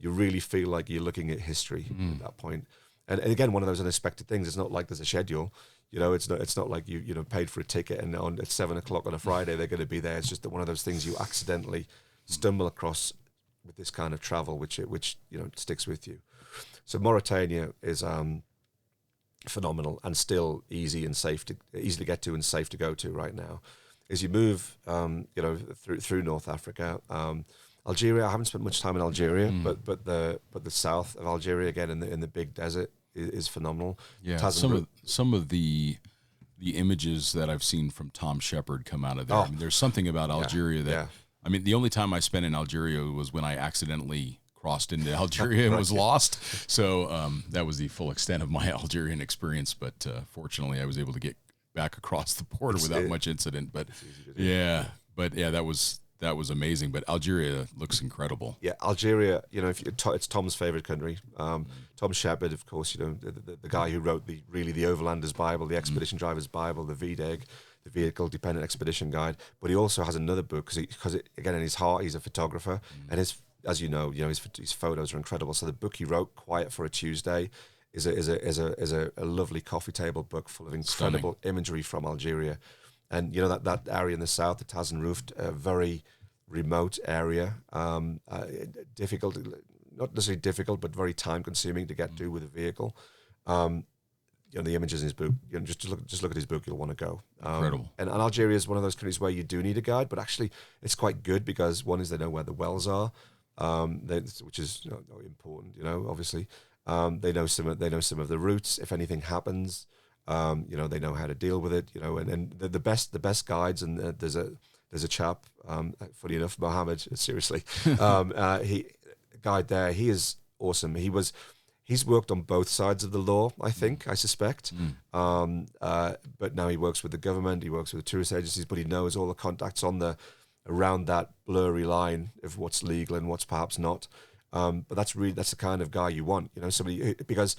really feel like you're looking at history at that point. And again, one of those unexpected things. It's not like there's a schedule. It's not like you paid for a ticket and at 7:00 on a Friday they're going to be there. It's just that one of those things you accidentally stumble across with this kind of travel, which sticks with you. So Mauritania is phenomenal and still easily get to and safe to go to right now. As you move, through North Africa, Algeria. I haven't spent much time in Algeria, but the south of Algeria again in the big desert is phenomenal. Yeah, some of the images that I've seen from Tom Shepard come out of there. Oh. I mean, there's something about Algeria that I mean, the only time I spent in Algeria was when I accidentally crossed into Algeria and was lost. So that was the full extent of my Algerian experience. But fortunately, I was able to get back across the border without much incident. But that was amazing. But Algeria looks incredible. Yeah, Algeria. It's Tom's favorite country. Tom Shepard, of course. The guy who wrote the Overlander's Bible, the Expedition Driver's Bible, the VDEG, the Vehicle Dependent Expedition Guide. But he also has another book because again, in his heart, he's a photographer, and as you know, his photos are incredible. So the book he wrote, Quiet for a Tuesday, is a lovely coffee table book full of incredible imagery from Algeria. And that area in the south, the Tazen Roofed, very remote area, difficult, not necessarily difficult, but very time consuming to get to with a vehicle. The images in his book, just look at his book, you'll want to go. Incredible. And Algeria is one of those countries where you do need a guide, but actually it's quite good because one is they know where the wells are, which is important, obviously. They know some of the routes. If anything happens, they know how to deal with it. And the best guides. And there's a chap, funny enough, Mohammed. Seriously, guide there. He is awesome. He's worked on both sides of the law. I suspect. But now he works with the government. He works with the tourist agencies. But he knows all the contacts around that blurry line of what's legal and what's perhaps not. But that's the kind of guy you want, somebody because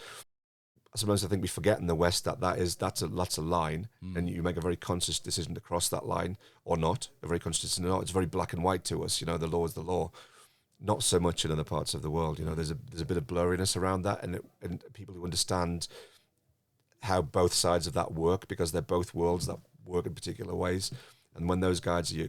sometimes I think we forget in the West that's a line, and you make a very conscious decision to cross that line or not. A very conscious decision or not. It's very black and white to us. The law is the law. Not so much in other parts of the world. There's a bit of blurriness around that, and people who understand how both sides of that work, because they're both worlds that work in particular ways. And when those guides are your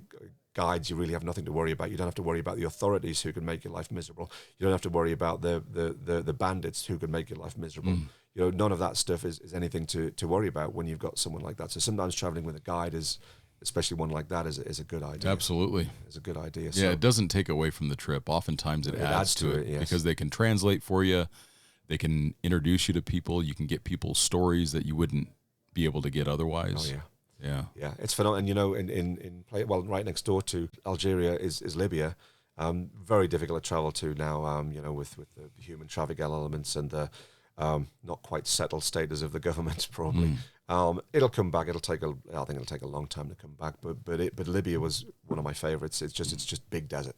guides, you really have nothing to worry about. You don't have to worry about the authorities who can make your life miserable. You don't have to worry about the bandits who can make your life miserable. None of that stuff is anything to worry about when you've got someone like that. So sometimes traveling with a guide especially one like that, is a good idea. Absolutely. It's a good idea. Yeah, it doesn't take away from the trip. Oftentimes it adds to it, yes. Because they can translate for you. They can introduce you to people. You can get people's stories that you wouldn't be able to get otherwise. Oh, yeah. Yeah, it's phenomenal. And right next door to Algeria is Libya. Very difficult to travel to now, with the human traffic elements and the not quite settled status of the government, probably. It'll come back. I think it'll take a long time to come back. But Libya was one of my favorites. It's just big desert.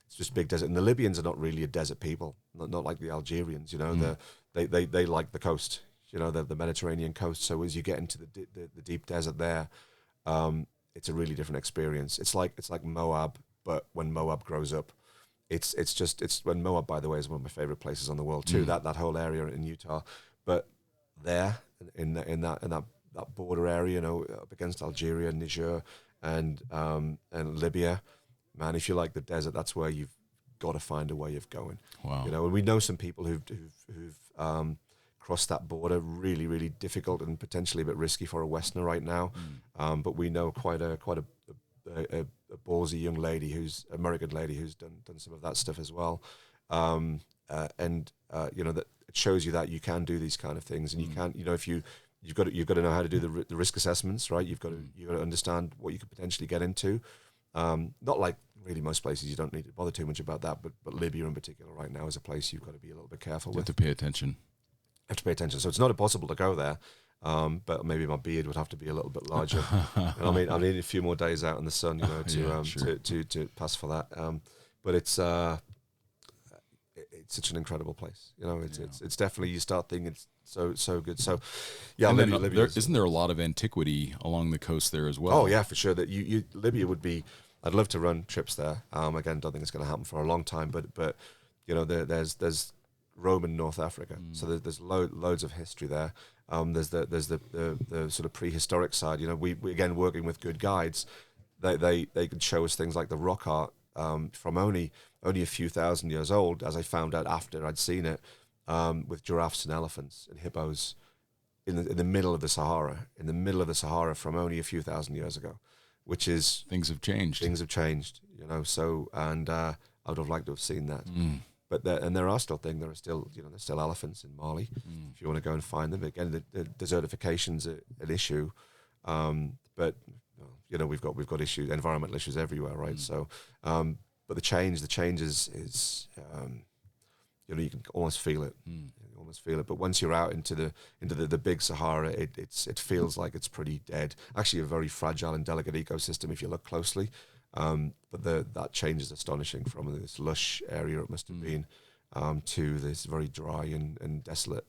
It's just big desert. And the Libyans are not really a desert people, not like the Algerians. They like the coast. The Mediterranean coast. So as you get into the deep desert there, it's a really different experience. It's like Moab, but when Moab grows up. It's when Moab, by the way, is one of my favorite places on the world too. That whole area in Utah, but there in that border area, up against Algeria, Niger, and Libya, man, if you like the desert, that's where you've got to find a way of going. Wow. And we know some people who've crossed that border, really, really difficult and potentially a bit risky for a Westerner right now. But we know quite a ballsy young lady American lady who's done some of that stuff as well. That it shows you that you can do these kind of things, and you can, if you've got to know how to do the risk assessments, right? You've got to understand what you could potentially get into. Not like really most places you don't need to bother too much about that, but Libya in particular right now is a place you've got to be a little bit careful with. You have to pay attention. So it's not impossible to go there. But maybe my beard would have to be a little bit larger. And I need a few more days out in the sun, to pass for that. But it's such an incredible place. It's definitely, you start thinking it's so good. So yeah, Libya isn't there a lot of antiquity along the coast there as well? Oh yeah, for sure. That Libya would be. I'd love to run trips there. Again, don't think it's going to happen for a long time. But there's Roman North Africa, so there's loads of history there. There's the sort of prehistoric side. We again, working with good guides, they can show us things like the rock art from only a few thousand years old, as I found out after I'd seen it, with giraffes and elephants and hippos in the middle of the Sahara from only a few thousand years ago, which is things have changed. So I would have liked to have seen that. But there are still things. There's still elephants in Mali. If you want to go and find them, again, the desertification's an issue. But we've got issues, environmental issues everywhere, right? So, but the change is you can almost feel it. But once you're out into the big Sahara, it feels like it's pretty dead. Actually, a very fragile and delicate ecosystem if you look closely. But that change is astonishing from this lush area it must have been to this very dry and desolate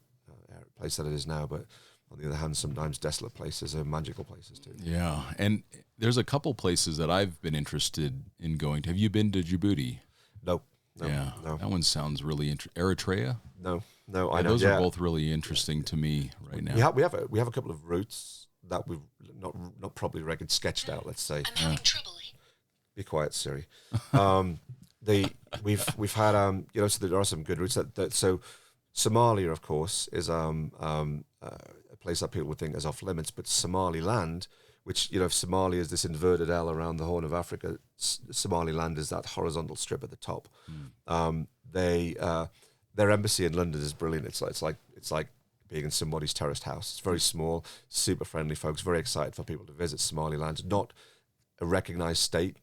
place that it is now. But on the other hand, sometimes desolate places are magical places too. Yeah, and there's a couple places that I've been interested in going to. Have you been to Djibouti? No. That one sounds really interesting. Eritrea? No. I know. Those are both really interesting to me right now. We have a couple of routes that we've not properly sketched out. Let's say. I'm having trouble. Be quiet, Siri. We've had so there are some good routes. So Somalia, of course, is a place that people would think is off limits, but Somaliland, which if Somalia is this inverted L around the Horn of Africa, Somaliland is that horizontal strip at the top. Their embassy in London is brilliant. It's like being in somebody's terraced house. It's very small, super friendly folks, very excited for people to visit Somaliland. Not a recognized state,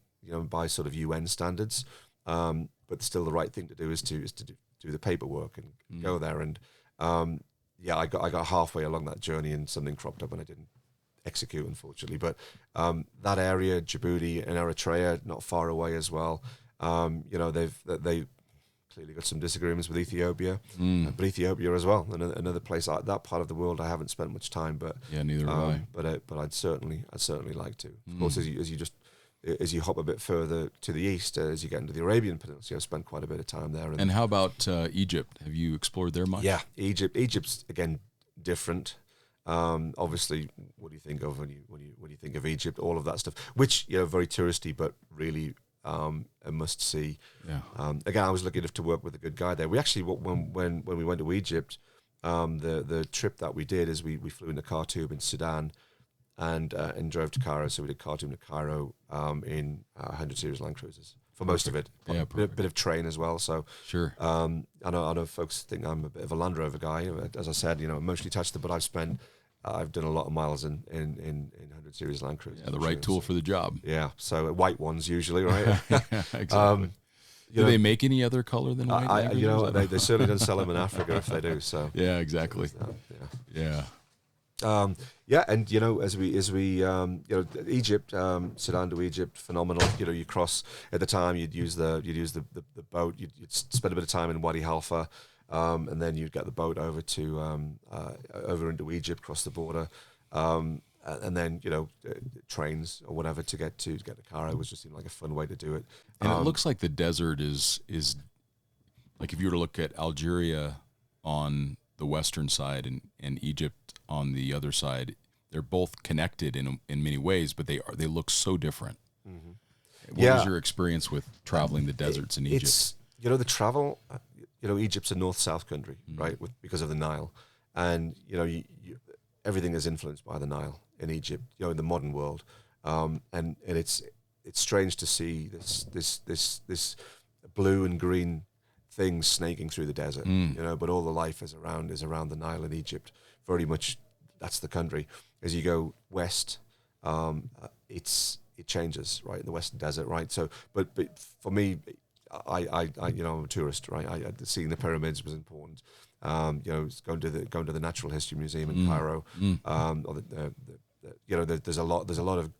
by sort of UN standards, but still the right thing to do is to do the paperwork and go there. And I got halfway along that journey and something cropped up and I didn't execute, unfortunately. But that area, Djibouti and Eritrea, not far away as well. clearly got some disagreements with Ethiopia, but Ethiopia as well, another place that part of the world I haven't spent much time, but yeah, neither have I. But I'd certainly like to. Of course, as you hop a bit further to the east, as you get into the Arabian Peninsula, I've spent quite a bit of time there. And how about Egypt? Have you explored there much? Yeah, Egypt's again different. Obviously, what do you think of when you think of Egypt? All of that stuff, which very touristy, but really a must see. Yeah. Again, I was lucky enough to work with a good guy there. We actually, when we went to Egypt, the trip that we did is we flew into Khartoum in Sudan, and drove to Cairo. So we did Khartoum to Cairo in 100 Series Land Cruisers for most of it. Yeah, bit of train as well. So sure. I know folks think I'm a bit of a Land Rover guy. As I said, emotionally attached to, but I've done a lot of miles in 100 Series Land Cruisers. Yeah, the right tool for the job. Yeah, so white ones usually, right? Exactly. Do they make any other color than white? They certainly don't sell them in Africa if they do. So yeah, exactly. Yeah. And as we Egypt, Sudan to Egypt, phenomenal. You cross at the time. You'd use the boat. You'd spend a bit of time in Wadi Halfa, and then you'd get the boat over to over into Egypt, cross the border, and then trains or whatever to get to Cairo was just seemed like a fun way to do it. And it looks like the desert is like if you were to look at Algeria on the western side and Egypt on the other side, they're both connected in many ways, but they look so different. Mm-hmm. What was your experience with traveling the deserts in Egypt? It's the travel. Egypt's a north-south country, right? Because of the Nile, and everything is influenced by the Nile in Egypt. In the modern world, and it's strange to see this blue and green things snaking through the desert. But all the life is around the Nile in Egypt. Very much, that's the country. As you go west, it changes, right? In the Western Desert, right? So, but for me, I'm a tourist, right? Seeing the pyramids was important. Going to the Natural History Museum in Cairo. There's a lot of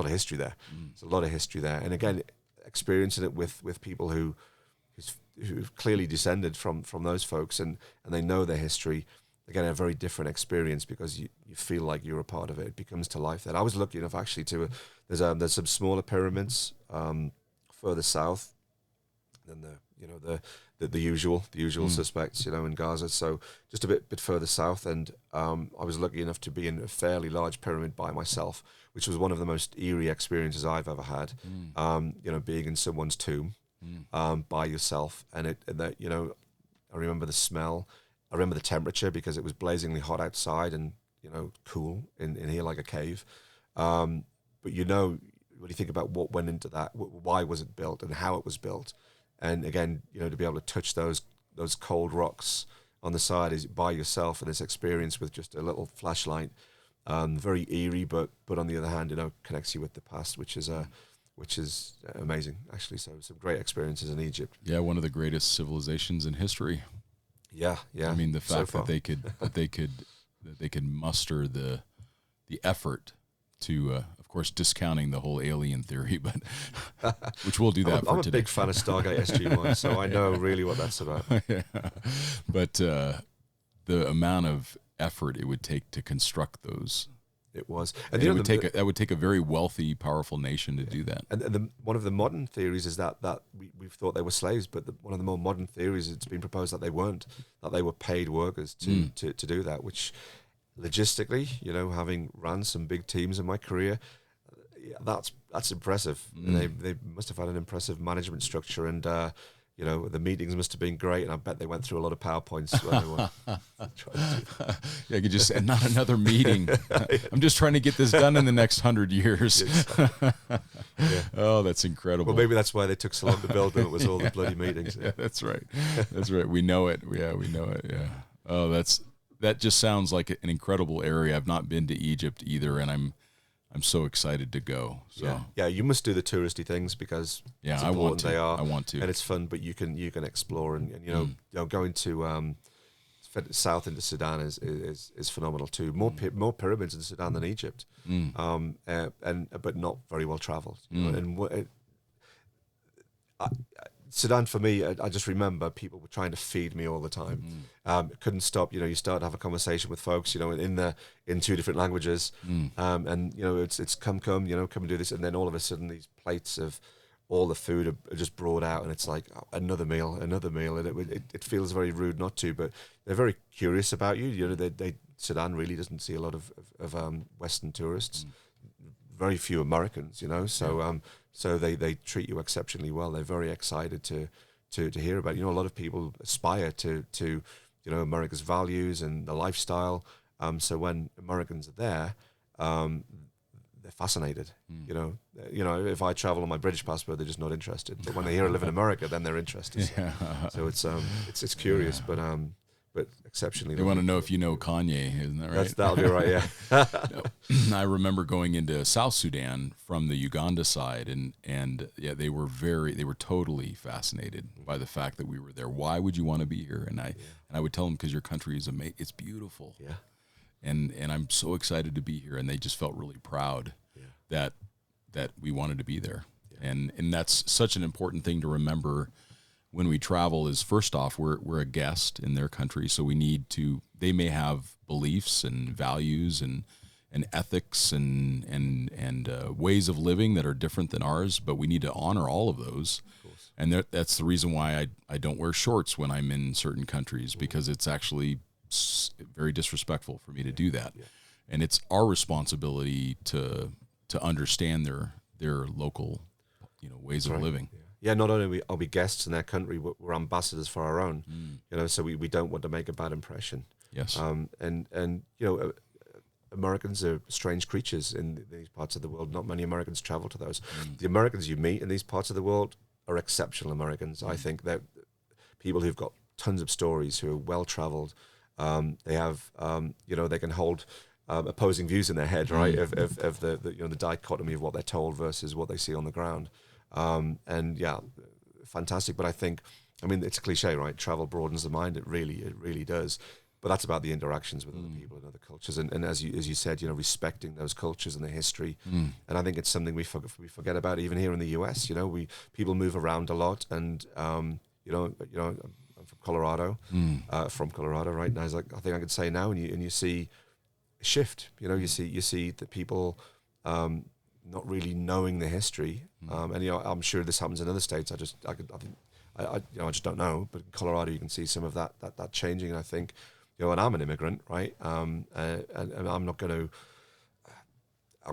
history there. There's a lot of history there, and again, experiencing it with people who've clearly descended from those folks, and they know their history. Again, a very different experience because you feel like you're a part of it. It becomes to life. Then I was lucky enough actually to there's some smaller pyramids further south than the usual suspects, in Gaza. So just a bit further south, and I was lucky enough to be in a fairly large pyramid by myself, which was one of the most eerie experiences I've ever had. Being in someone's tomb by yourself, and I remember the smell. I remember the temperature because it was blazingly hot outside and cool in here like a cave. But when you think about what went into that, why was it built and how it was built, and again, to be able to touch those cold rocks on the side is by yourself, and this experience with just a little flashlight, very eerie, but on the other hand, connects you with the past, which is amazing actually. So some great experiences in Egypt. Yeah, one of the greatest civilizations in history. Yeah. I mean, the fact that they could muster the effort to, of course, discounting the whole alien theory, but which we'll do that for today. I'm a big fan of Stargate SG-1, so I know really what that's about. Yeah. But the amount of effort it would take to construct those. It was, and that would take a very wealthy, powerful nation to do that. And one of the modern theories is that we've thought they were slaves, but one of the more modern theories, it's been proposed that they weren't, that they were paid workers to do that. Which, logistically, having ran some big teams in my career, that's impressive. They must have had an impressive management structure, and the meetings must have been great, and I bet they went through a lot of PowerPoints when they were trying to. Yeah, you could just say, not another meeting. I'm just trying to get this done in the next 100 years. Yeah. Oh, that's incredible. Well, maybe that's why they took so long to build them. It was all the bloody meetings. Yeah, that's right. That's right. We know it. Yeah, we know it. Yeah. Oh, that just sounds like an incredible area. I've not been to Egypt either, and I'm so excited to go. So yeah, you must do the touristy things because it's I want to. They are. I want to, and it's fun. But you can explore, and going to south into Sudan is phenomenal too. More pyramids in Sudan than Egypt, but not very well traveled. Sudan for me, I just remember people were trying to feed me all the time. Couldn't stop. You start to have a conversation with folks, in two different languages, and it's come, come and do this, and then all of a sudden these plates of all the food are just brought out, and it's like another meal, and it feels very rude not to, but they're very curious about you. Sudan really doesn't see a lot of Western tourists, very few Americans, so they treat you exceptionally well. They're very excited to hear about a lot of people aspire to America's values and the lifestyle. So when Americans are there, they're fascinated. If I travel on my British passport, they're just not interested. But when they hear I live in America, then they're interested. So it's curious, but exceptionally. They want to know if you know Kanye, isn't that right? That'll be right, yeah. I remember going into South Sudan from the Uganda side, and they were totally fascinated by the fact that we were there. Why would you want to be here? And I would tell them, because your country is amazing. It's beautiful. Yeah. And I'm so excited to be here, and they just felt really proud that we wanted to be there. Yeah. And that's such an important thing to remember when we travel. Is first off, we're a guest in their country, so they may have beliefs and values and ethics and ways of living that are different than ours, but we need to honor all of those. And that's the reason why I don't wear shorts when I'm in certain countries, because it's actually very disrespectful for me to do that. Yeah. And it's our responsibility to understand their local ways of living. Yeah, not only are we guests in their country, we're ambassadors for our own. So we don't want to make a bad impression. Yes. Americans are strange creatures in these parts of the world. Not many Americans travel to those. The Americans you meet in these parts of the world are exceptional Americans. I think they're people who've got tons of stories, who are well-traveled. They have, they can hold opposing views in their head, right? Of the dichotomy of what they're told versus what they see on the ground. Fantastic. But I think, it's a cliche, right? Travel broadens the mind. It really does. But that's about the interactions with other people and other cultures. And as you said, respecting those cultures and the history. And I think it's something we forget about even here in the US. People move around a lot, and I'm from Colorado, right? And I think I could say now, and you see a shift. You see the people not really knowing the history, and I'm sure this happens in other states. I just don't know. But in Colorado, you can see some of that changing. And I think, and I'm an immigrant, right? And I'm not going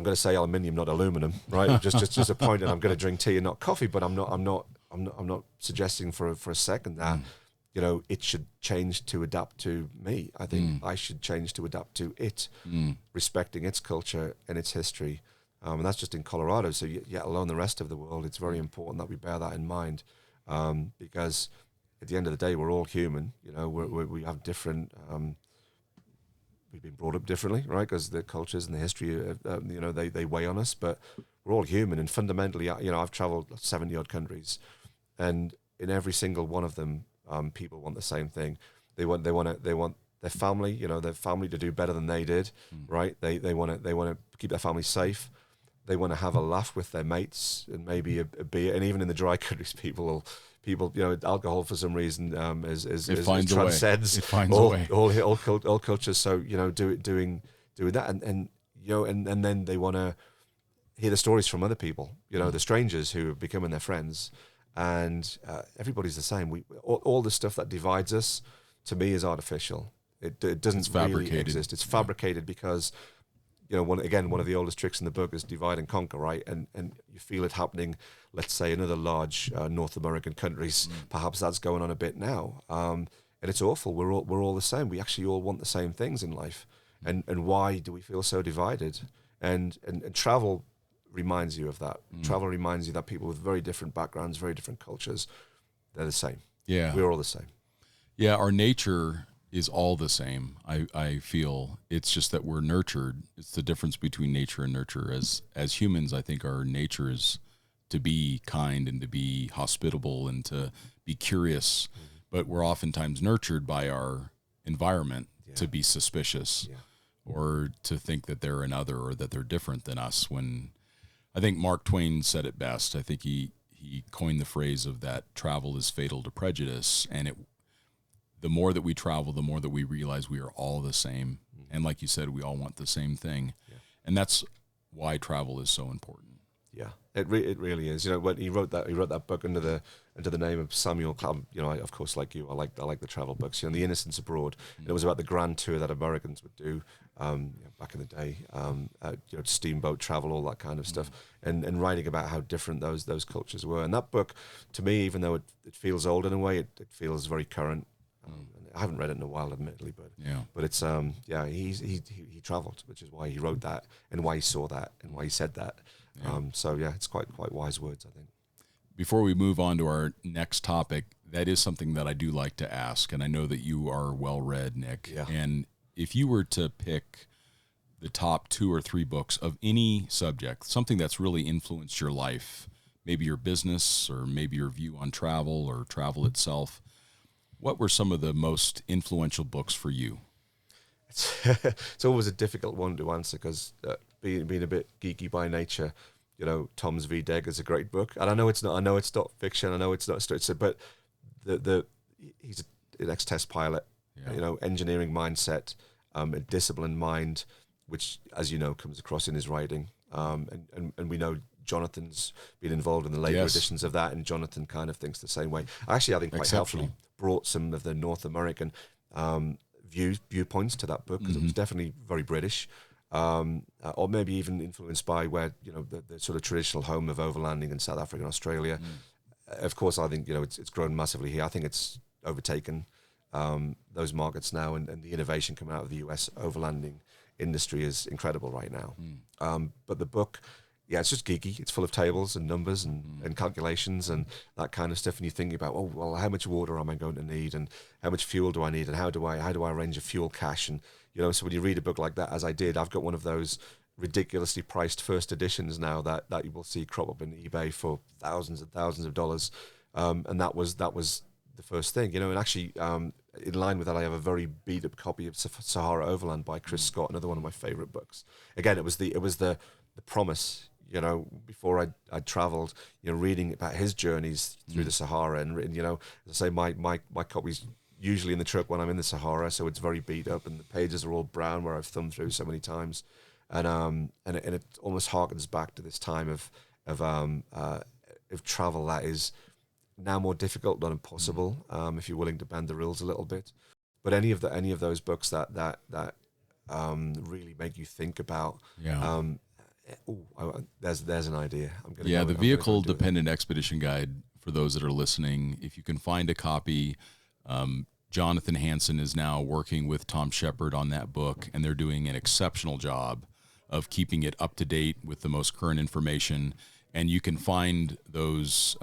to say aluminium, not aluminum, right? just a point. And I'm going to drink tea and not coffee. But I'm not suggesting for a second that it should change to adapt to me. I think I should change to adapt to it, respecting its culture and its history. And that's just in Colorado. So yet alone the rest of the world, it's very important that we bear that in mind, because at the end of the day, we're all human. We have different. We've been brought up differently, right? Because the cultures and the history, they weigh on us. But we're all human, and fundamentally, I've traveled 70-odd countries, and in every single one of them, people want the same thing. They want their family, their family to do better than they did, right? They want to keep their family safe. They want to have a laugh with their mates and maybe a beer. And even in the dry countries, people, alcohol for some reason transcends all cultures. So doing that, and then they want to hear the stories from other people. The strangers who are becoming their friends, and everybody's the same. All the stuff that divides us, to me, is artificial. It doesn't really exist. It's fabricated because. One of the oldest tricks in the book is divide and conquer, right? And you feel it happening, let's say, in other large North American countries. Perhaps that's going on a bit now. And it's awful. We're all the same. We actually all want the same things in life. And why do we feel so divided? And travel reminds you of that. Travel reminds you that people with very different backgrounds, very different cultures, they're the same. Yeah. We're all the same. Yeah, our nature is all the same. I feel it's just that we're nurtured. It's the difference between nature and nurture. As humans, I think our nature is to be kind and to be hospitable and to be curious, but we're oftentimes nurtured by our environment to be suspicious or to think that they're another or that they're different than us. When I think Mark Twain said it best. I think he he coined the phrase of that travel is fatal to prejudice, and the more that we travel, the more that we realize we are all the same, and like you said, we all want the same thing, and that's why travel is so important. Yeah, it really is. You know, when he wrote that book under the name of Samuel Cloud. You know, of course, like you, I like the travel books. You know, The Innocents Abroad. And it was about the grand tour that Americans would do back in the day. You know, steamboat travel, all that kind of stuff, and writing about how different those cultures were. And that book, to me, even though it feels old in a way, it feels very current. I haven't read it in a while, admittedly, but it's he traveled, which is why he wrote that and why he saw that and why he said that. So yeah, it's quite wise words, I think. Before we move on to our next topic, that is something that I do like to ask, and I know that you are well read, Nick. Yeah. And if you were to pick the top 2 or 3 books of any subject, something that's really influenced your life, maybe your business or maybe your view on travel or travel itself, what were some of the most influential books for you? It's always a difficult one to answer because being a bit geeky by nature, you know, Tom's V. Degger's a great book, and I know it's not fiction. I know it's not, but he's an ex-test pilot, you know, engineering mindset, a disciplined mind, which, as you know, comes across in his writing, and we know Jonathan's been involved in the later editions of that, and Jonathan kind of thinks the same way. Actually, I think quite helpfully brought some of the North American viewpoints to that book, because it was definitely very British, or maybe even influenced by where, you know, the sort of traditional home of overlanding in South Africa and Australia. Of course, I think, you know, it's grown massively here. I think it's overtaken those markets now, and the innovation coming out of the US overlanding industry is incredible right now. But the book, yeah, it's just geeky. It's full of tables and numbers and calculations and that kind of stuff. And you're thinking about, oh, well, how much water am I going to need, and how much fuel do I need, and how do I arrange a fuel cache? And, you know, so when you read a book like that, as I did, I've got one of those ridiculously priced first editions now that you will see crop up in eBay for thousands and thousands of dollars. And that was the first thing, you know. And actually, in line with that, I have a very beat up copy of Sahara Overland by Chris Scott, another one of my favorite books. Again, it was the promise. You know, before I traveled, you know, reading about his journeys through the Sahara, and you know, as I say, my copy's usually in the truck when I'm in the Sahara, so it's very beat up, and the pages are all brown where I've thumbed through so many times, and it almost harkens back to this time of travel that is now more difficult, not impossible, if you're willing to bend the rules a little bit. But any of those books that really make you think about. There's an idea. The Vehicle Dependent Expedition Guide, for those that are listening, if you can find a copy, Jonathan Hansen is now working with Tom Shepard on that book, and they're doing an exceptional job of keeping it up to date with the most current information. And you can find those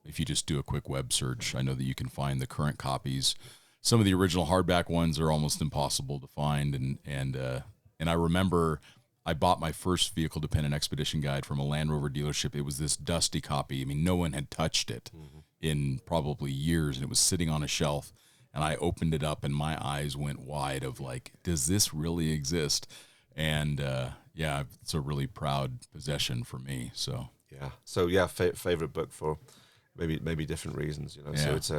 if you just do a quick web search. I know that you can find the current copies. Some of the original hardback ones are almost impossible to find, and I remember I bought my first Vehicle Dependent Expedition Guide from a Land Rover dealership. It was this dusty copy. I mean, no one had touched it in probably years, and it was sitting on a shelf. And I opened it up, and my eyes went wide of like, does this really exist? And it's a really proud possession for me. So favorite book for maybe different reasons, you know. Yeah. So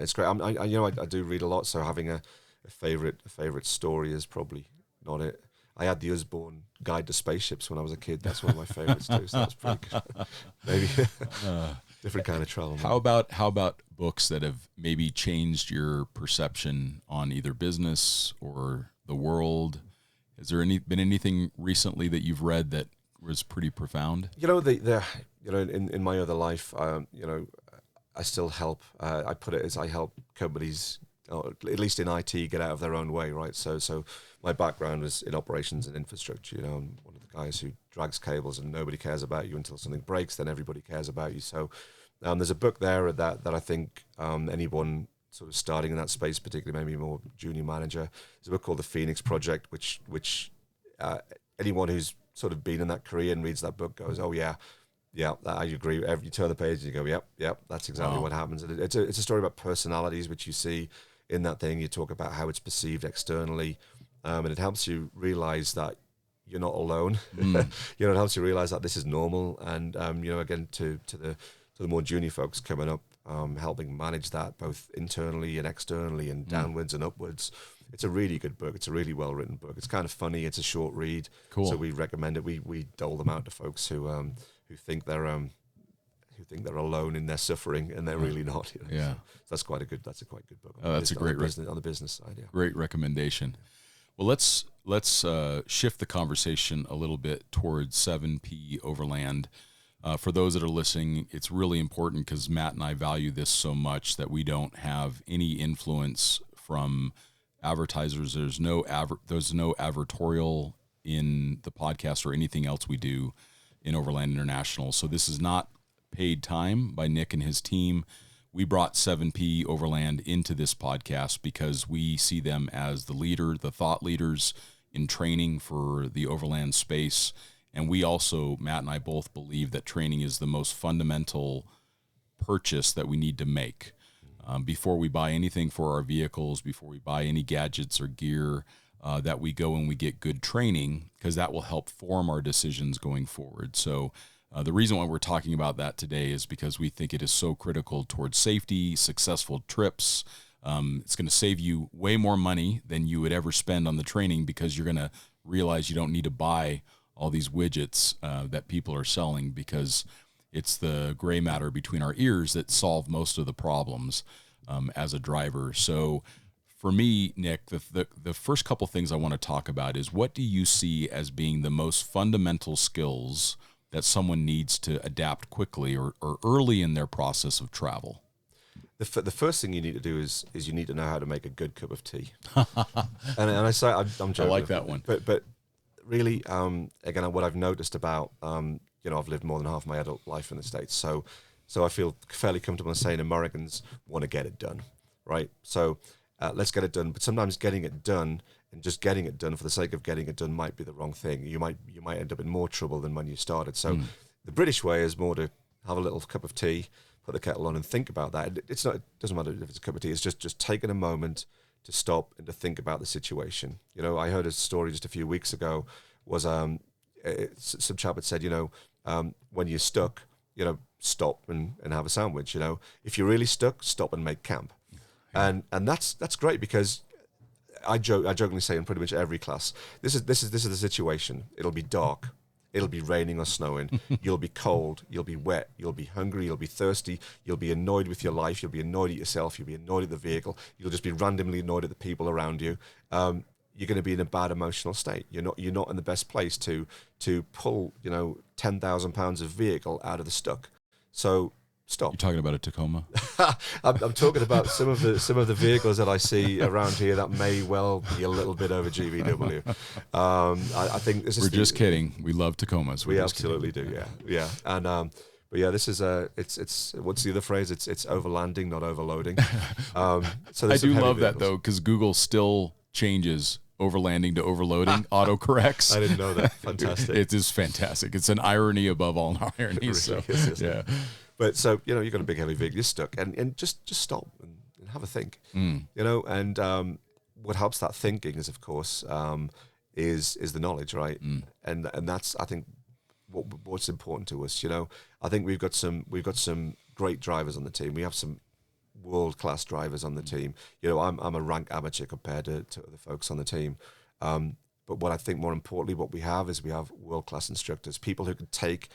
it's great. I do read a lot, so having a favorite story is probably not it. I had the Usborne Guide to Spaceships when I was a kid. That's one of my favorites too. So that's pretty good. Maybe different kind of travel. How about books that have maybe changed your perception on either business or the world? Has there been anything recently that you've read that was pretty profound? You know, in my other life, you know, I still help. I put it as I help companies, at least in IT, get out of their own way, right? So my background is in operations and infrastructure. You know, I'm one of the guys who drags cables, and nobody cares about you until something breaks. Then everybody cares about you. So there's a book there that I think anyone sort of starting in that space, particularly maybe more junior manager, there's a book called The Phoenix Project, which anyone who's sort of been in that career and reads that book goes, oh yeah, I agree. You turn the page and you go, yep, that's exactly what happens. And it's a story about personalities, which you see in that thing. You talk about how it's perceived externally, and it helps you realize that you're not alone. You know, it helps you realize that this is normal. And you know, again, to to the more junior folks coming up, helping manage that both internally and externally and downwards and upwards. It's a really good book. It's a really well-written book. It's kind of funny. It's a short read. Cool. So we recommend it. We dole them out to folks who think they're alone in their suffering, and they're really not. You know? Yeah. So that's quite a good book. That's a great on the business side. Yeah. Great recommendation. Well, let's shift the conversation a little bit towards 7P Overland. For those that are listening, it's really important because Matt and I value this so much that we don't have any influence from advertisers. There's no advertorial in the podcast or anything else we do in Overland International. So this is not paid time by Nick and his team. We brought 7P Overland into this podcast because we see them as the thought leaders in training for the overland space. And we also, Matt and I both believe that training is the most fundamental purchase that we need to make. Before we buy anything for our vehicles, before we buy any gadgets or gear, that we go and we get good training, because that will help form our decisions going forward. So the reason why we're talking about that today is because we think it is so critical towards safety, successful trips. It's going to save you way more money than you would ever spend on the training, because you're going to realize you don't need to buy all these widgets that people are selling, because it's the gray matter between our ears that solve most of the problems as a driver. So for me, Nick, the first couple things I want to talk about is, what do you see as being the most fundamental skills that someone needs to adapt quickly or early in their process of travel? The first thing you need to do is you need to know how to make a good cup of tea. and I say I'm joking. I like that one. But really, again, what I've noticed about I've lived more than half my adult life in the States, so I feel fairly comfortable in saying Americans want to get it done, right? So let's get it done. But sometimes getting it done and just getting it done for the sake of getting it done might be the wrong thing. You might end up in more trouble than when you started. So the British way is more to have a little cup of tea, put the kettle on, and think about that. It doesn't matter if it's a cup of tea. It's just taking a moment to stop and to think about the situation. I heard a story just a few weeks ago. Was some chap had said, when you're stuck, stop and have a sandwich. If you're really stuck, stop and make camp. And that's great, because I jokingly say in pretty much every class, this is the situation. It'll be dark. It'll be raining or snowing. You'll be cold. You'll be wet. You'll be hungry. You'll be thirsty. You'll be annoyed with your life. You'll be annoyed at yourself. You'll be annoyed at the vehicle. You'll just be randomly annoyed at the people around you. You're going to be in a bad emotional state. You're not in the best place to pull 10,000 pounds of vehicle out of the stuck. So stop. You're talking about a Tacoma? I'm talking about some of the vehicles that I see around here that may well be a little bit over GVW. I think this is. We're just kidding. We love Tacomas. We absolutely do. Yeah. And but yeah, this is it's what's the other phrase? It's overlanding, not overloading. So I do love that though, because Google still changes overlanding to overloading autocorrects. I didn't know that. Fantastic. It is fantastic. It's an irony above all ironies. Really so is, yeah. But so you've got a big heavy vehicle, you're stuck, and just stop and have a think. And what helps that thinking is, of course, is the knowledge, right? And that's, I think, what's important to us. I think we've got some great drivers on the team. We have some world-class drivers on the team. I'm a rank amateur compared to other folks on the team. But what I think more importantly, what we have world-class instructors, people who can take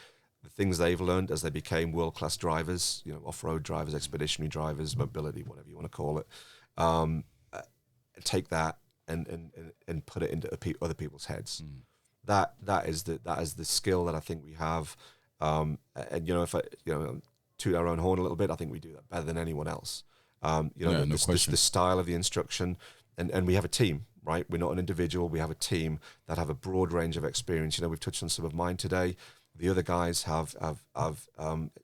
the things they've learned as they became world-class drivers, off-road drivers, expeditionary drivers, mobility, whatever you want to call it, take that and put it into other people's heads. That is the skill that I think we have. And if I toot our own horn a little bit, I think we do that better than anyone else. The style of the instruction, and we have a team, right? We're not an individual. We have a team that have a broad range of experience. We've touched on some of mine today. The other guys have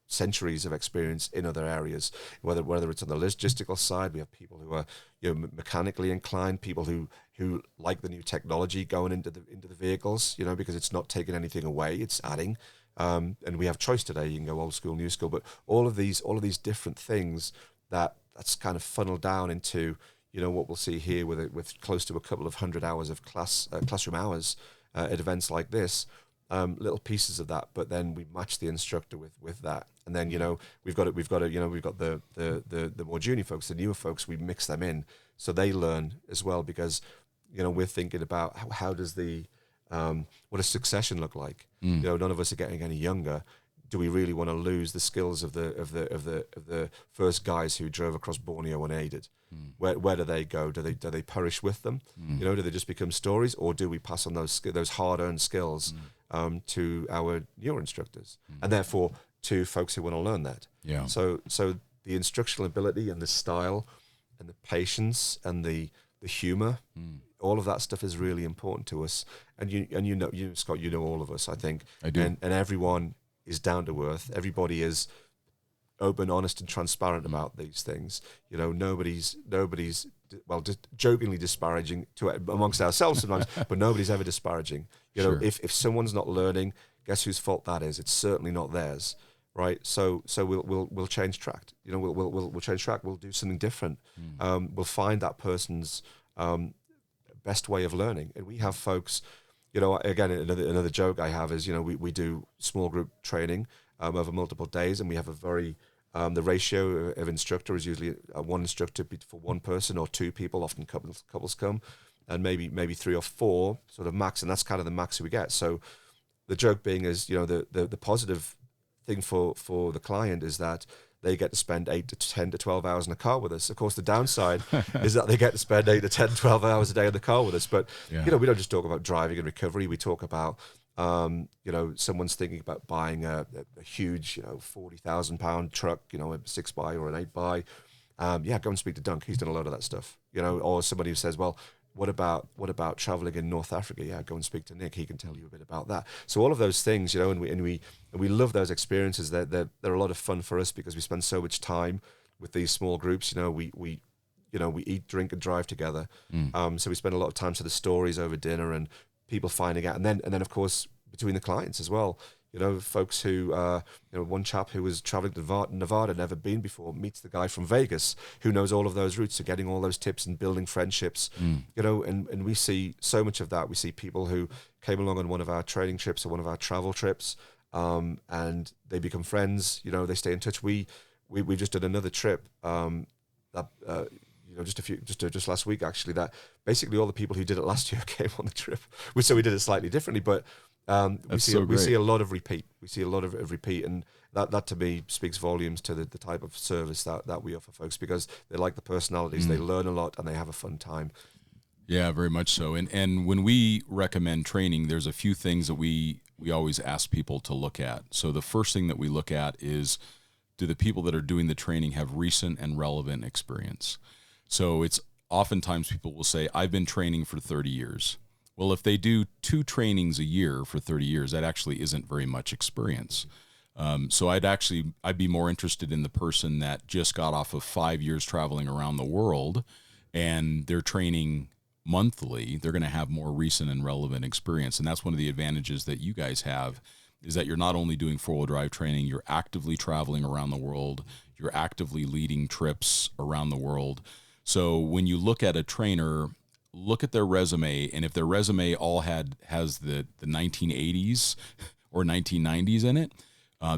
centuries of experience in other areas, whether it's on the logistical side. We have people who are mechanically inclined, people who like the new technology going into the vehicles, because it's not taking anything away, it's adding. And we have choice today. You can go old school, new school, but all of these different things that's kind of funneled down into what we'll see here with close to a couple of 100 hours of classroom hours at events like this. Little pieces of that, but then we match the instructor with that, And then, we've got the more junior folks, the newer folks, we mix them in so they learn as well, because, we're thinking about how does what does succession look like? None of us are getting any younger. Do we really want to lose the skills of the first guys who drove across Borneo unaided? Where do they go? Do they perish with them? Do they just become stories, or do we pass on those hard-earned skills to our newer instructors, and therefore to folks who want to learn that? Yeah. So the instructional ability and the style and the patience and the humor, all of that stuff is really important to us. And you Scott, all of us, I think. I do. And everyone is down to earth. Everybody is open, honest, and transparent about these things. Nobody's just jokingly disparaging amongst ourselves sometimes, but nobody's ever disparaging. Sure. If someone's not learning, guess whose fault that is? It's certainly not theirs, right? So we'll change track. We'll change track. We'll do something different. We'll find that person's best way of learning. And we have folks. Again, another joke I have is, we do small group training over multiple days, and we have a very the ratio of instructor is usually one instructor for one person or two people. Often couples come, and maybe three or four sort of max, and that's kind of the max we get. So the joke being is, the positive thing for the client is that they get to spend 8 to 10 to 12 hours in the car with us. Of course, the downside is that they get to spend 8 to 10, 12 hours a day in the car with us. But, we don't just talk about driving and recovery. We talk about, someone's thinking about buying a huge, 40,000-pound truck, a 6x or an 8x. Go and speak to Dunk. He's done a lot of that stuff. Or somebody who says, well, what about traveling in North Africa? Yeah, go and speak to Nick. He can tell you a bit about that. So all of those things, and we love those experiences. They're a lot of fun for us because we spend so much time with these small groups. We eat, drink, and drive together. So we spend a lot of time to the stories over dinner and people finding out, and then of course between the clients as well. Folks who, one chap who was traveling to Nevada, never been before, meets the guy from Vegas who knows all of those routes, so getting all those tips and building friendships, and we see so much of that. We see people who came along on one of our training trips or one of our travel trips, and they become friends, they stay in touch. We've just done another trip, just last week actually, that basically all the people who did it last year came on the trip. So we did it slightly differently, but we see a lot of repeat. We see a lot of repeat, and that to me speaks volumes to the type of service that we offer folks, because they like the personalities, they learn a lot, and they have a fun time. Yeah, very much so. And when we recommend training, there's a few things that we always ask people to look at. So the first thing that we look at is, do the people that are doing the training have recent and relevant experience? So it's oftentimes people will say, I've been training for 30 years. Well, if they do 2 trainings a year for 30 years, that actually isn't very much experience. So I'd be more interested in the person that just got off of 5 years traveling around the world and they're training monthly. They're going to have more recent and relevant experience. And that's one of the advantages that you guys have, is that you're not only doing 4-wheel drive training, you're actively traveling around the world. You're actively leading trips around the world. So when you look at a trainer, look at their resume, and if their resume all has the 1980s or 1990s in it,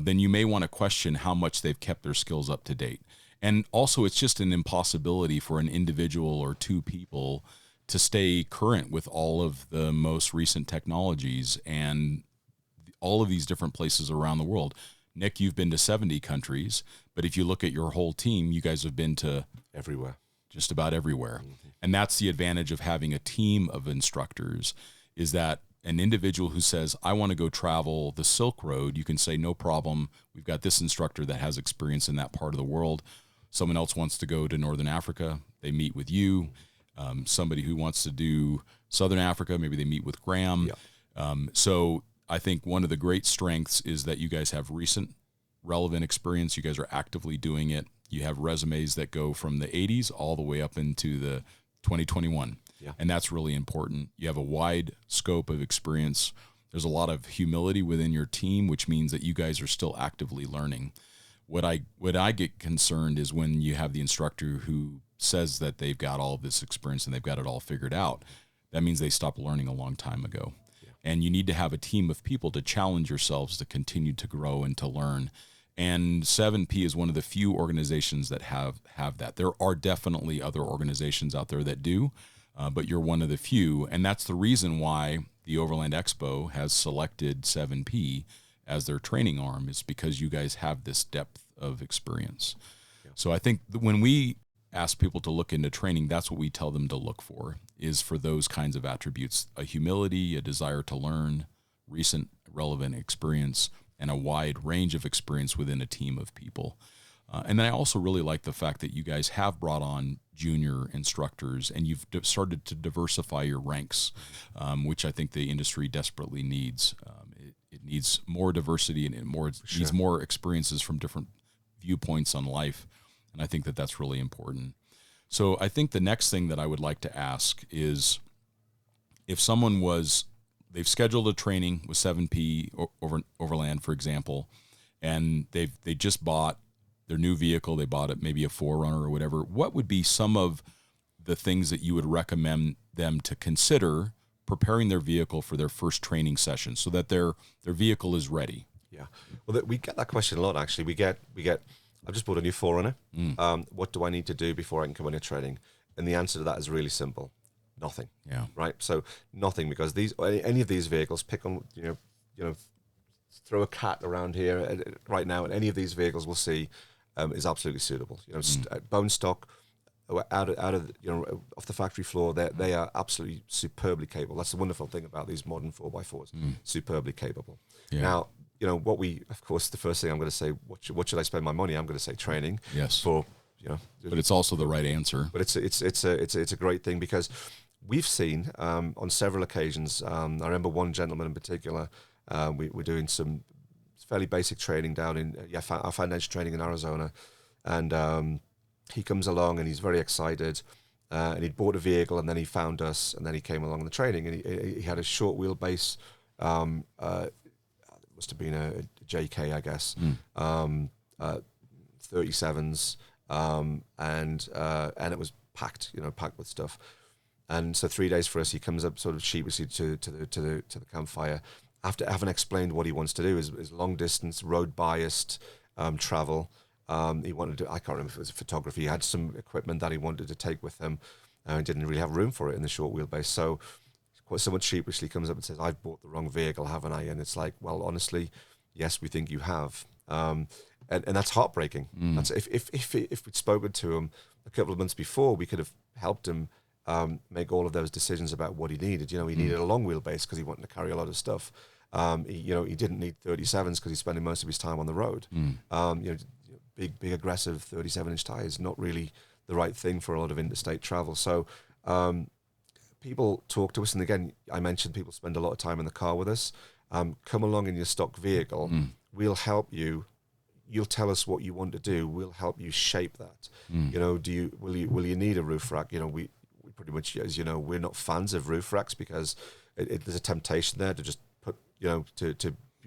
then you may want to question how much they've kept their skills up to date. And also, it's just an impossibility for an individual or 2 people to stay current with all of the most recent technologies and all of these different places around the world. Nick, you've been to 70 countries, but if you look at your whole team, you guys have been to everywhere. Just about everywhere. And that's the advantage of having a team of instructors, is that an individual who says, I want to go travel the Silk Road, you can say, no problem. We've got this instructor that has experience in that part of the world. Someone else wants to go to Northern Africa, they meet with you. Somebody who wants to do Southern Africa, maybe they meet with Graham. Yeah. So I think one of the great strengths is that you guys have recent, relevant experience. You guys are actively doing it. You have resumes that go from the 80s all the way up into the 2021. Yeah. And that's really important. You have a wide scope of experience. There's a lot of humility within your team, which means that you guys are still actively learning. What I get concerned is when you have the instructor who says that they've got all of this experience and they've got it all figured out. That means they stopped learning a long time ago. Yeah. And you need to have a team of people to challenge yourselves to continue to grow and to learn. And 7P is one of the few organizations that have that. There are definitely other organizations out there that do, but you're one of the few. And that's the reason why the Overland Expo has selected 7P as their training arm, is because you guys have this depth of experience. Yeah. So I think when we ask people to look into training, that's what we tell them to look for, is for those kinds of attributes: a humility, a desire to learn, recent relevant experience, and a wide range of experience within a team of people. And then I also really like the fact that you guys have brought on junior instructors, and you've started to diversify your ranks, which I think the industry desperately needs. It needs more diversity, and needs more experiences from different viewpoints on life. And I think that that's really important. So I think the next thing that I would like to ask is, if someone they've scheduled a training with 7P Overland, for example, and they just bought their new vehicle, they bought it, maybe a 4Runner or whatever, what would be some of the things that you would recommend them to consider preparing their vehicle for their first training session, so that their vehicle is ready? Yeah, well, we get that question a lot, actually. We get I've just bought a new 4Runner. What do I need to do before I can come on your training? And the answer to that is really simple: nothing. Yeah. Right. So nothing, because any of these vehicles, pick on, throw a cat around here right now, and any of these vehicles we'll see is absolutely suitable. Bone stock, out of off the factory floor, they are absolutely superbly capable. That's the wonderful thing about these modern 4x4s, superbly capable. Yeah. Now, of course, the first thing I'm going to say, what should I spend my money? I'm going to say training. Yes. But it's also the right answer. But it's a great thing, because we've seen on several occasions. I remember one gentleman in particular. We're doing some fairly basic training down in our financial training in Arizona, and he comes along and he's very excited. And he'd bought a vehicle, and then he found us, and then he came along in the training, and he had a short wheelbase. Must have been a JK, I guess. 37s, and it was packed with stuff. And so 3 days for us, he comes up sort of sheepishly to the campfire, after having explained what he wants to do is long distance, road biased travel. He wanted to, I can't remember if it was photography. He had some equipment that he wanted to take with him, and didn't really have room for it in the short wheelbase. So someone sheepishly comes up and says, "I've bought the wrong vehicle, haven't I?" And it's like, well, honestly, yes, we think you have. And that's heartbreaking. That's if we'd spoken to him a couple of months before, we could have helped him make all of those decisions about what he needed. He needed a long wheelbase because he wanted to carry a lot of stuff. He didn't need 37s because he's spending most of his time on the road. Big aggressive 37-inch tires, not really the right thing for a lot of interstate travel. So people talk to us, and again, I mentioned people spend a lot of time in the car with us. Come along in your stock vehicle. We'll help you. You'll tell us what you want to do. We'll help you shape that. Will you need a roof rack? We pretty much, as you know, we're not fans of roof racks because there's a temptation there to just put, to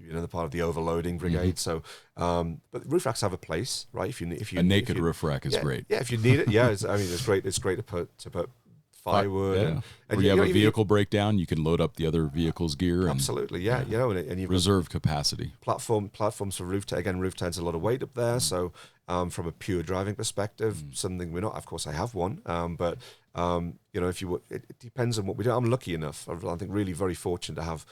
the part of the overloading brigade. So, but roof racks have a place, right? If you a naked roof rack is great. Yeah, if you need it, it's great. It's great to put firewood. And you have a vehicle breakdown, you can load up the other vehicle's gear. Absolutely, and you've reserve capacity. Platforms for roof tents a lot of weight up there. So, from a pure driving perspective, something we're not. Of course, I have one, but it depends on what we do. I'm lucky enough. I think really very fortunate to have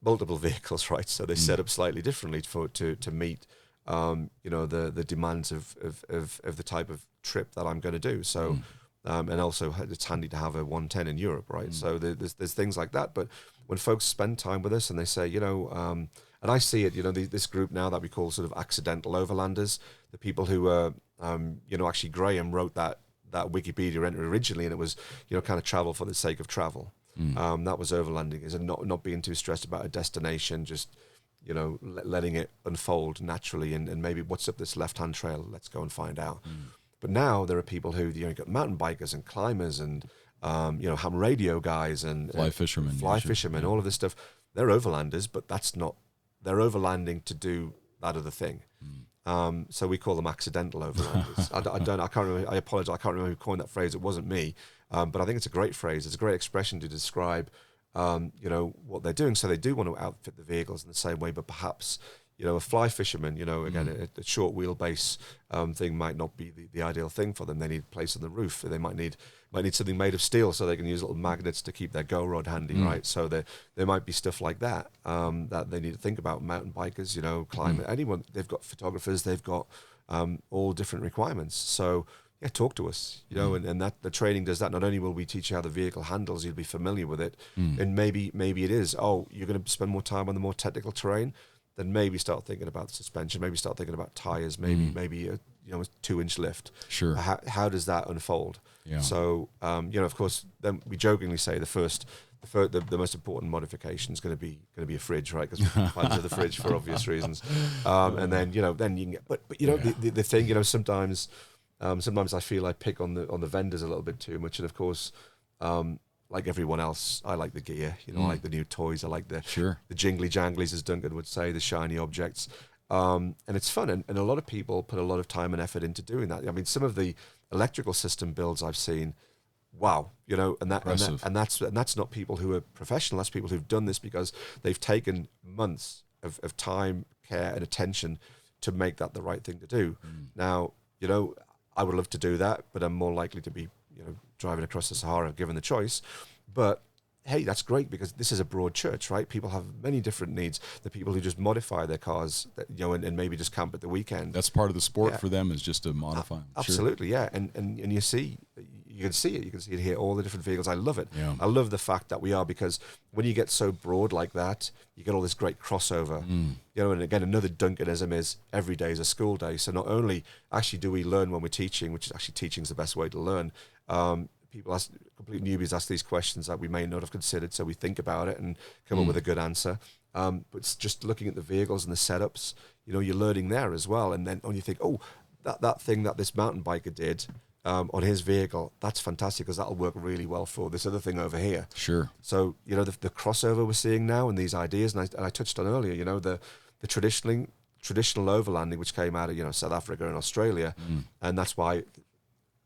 multiple vehicles, right? So they set up slightly differently to meet the demands of the type of trip that I'm going to do. So. And also, it's handy to have a 110 in Europe, right? So there's things like that. But when folks spend time with us and they say, and I see it, this group now that we call sort of accidental overlanders, the people who are, actually Graham wrote that Wikipedia entry originally, and it was, kind of travel for the sake of travel. That was overlanding, is not being too stressed about a destination, just letting it unfold naturally, and maybe what's up this left-hand trail, let's go and find out. But now there are people who, you've got mountain bikers and climbers and, ham radio guys and fly fishermen, all of this stuff. They're overlanders, but they're overlanding to do that other thing. So we call them accidental overlanders. I can't remember, I apologize, I can't remember who coined that phrase. It wasn't me. But I think it's a great phrase. It's a great expression to describe, what they're doing. So they do want to outfit the vehicles in the same way, but perhaps, You know, a fly fisherman, you know, again, a short wheelbase thing might not be the ideal thing for them. They need a place on the roof. They might need something made of steel so they can use little magnets to keep their go rod handy, right? So there might be stuff like that that they need to think about. Mountain bikers, you know, climate, anyone. They've got photographers. They've got all different requirements. So yeah, talk to us, you know, and that the training does that. Not only will we teach you how the vehicle handles, you'll be familiar with it, and maybe it is, oh, you're going to spend more time on the more technical terrain, then maybe start thinking about the suspension, maybe start thinking about tires, maybe a 2-inch lift. Sure. How does that unfold? Yeah. So you know, of course, then we jokingly say the most important modification is going to be a fridge, right? Because we plan to the fridge for obvious reasons, and then you can get, but you know, the thing, you know, sometimes I feel I pick on the vendors a little bit too much, and of course, like everyone else, I like the gear. You know, I like the new toys. I like the jingly janglies, as Duncan would say, the shiny objects, and it's fun. And a lot of people put a lot of time and effort into doing that. I mean, some of the electrical system builds I've seen, wow, you know, and that's not people who are professional. That's people who've done this because they've taken months of time, care, and attention to make that the right thing to do. Now, you know, I would love to do that, but I'm more likely to be, you know, driving across the Sahara given the choice. But hey, that's great because this is a broad church, right? People have many different needs. The people who just modify their cars, you know, and maybe just camp at the weekend. That's part of the sport for them, is just to modify them. Absolutely, yeah. And you can see it here, all the different vehicles. I love it. Yeah. I love the fact that we are, because when you get so broad like that, you get all this great crossover. You know, and again, another Duncanism is every day is a school day. So not only actually do we learn when we're teaching, which is actually teaching is the best way to learn. People complete newbies ask these questions that we may not have considered, so we think about it and come up with a good answer. But it's just looking at the vehicles and the setups, you know, you're learning there as well. And then when you think, oh, that thing that this mountain biker did on his vehicle, that's fantastic because that'll work really well for this other thing over here. Sure. So, you know, the crossover we're seeing now and these ideas, and I touched on earlier, you know, the traditional overlanding, which came out of, you know, South Africa and Australia, and that's why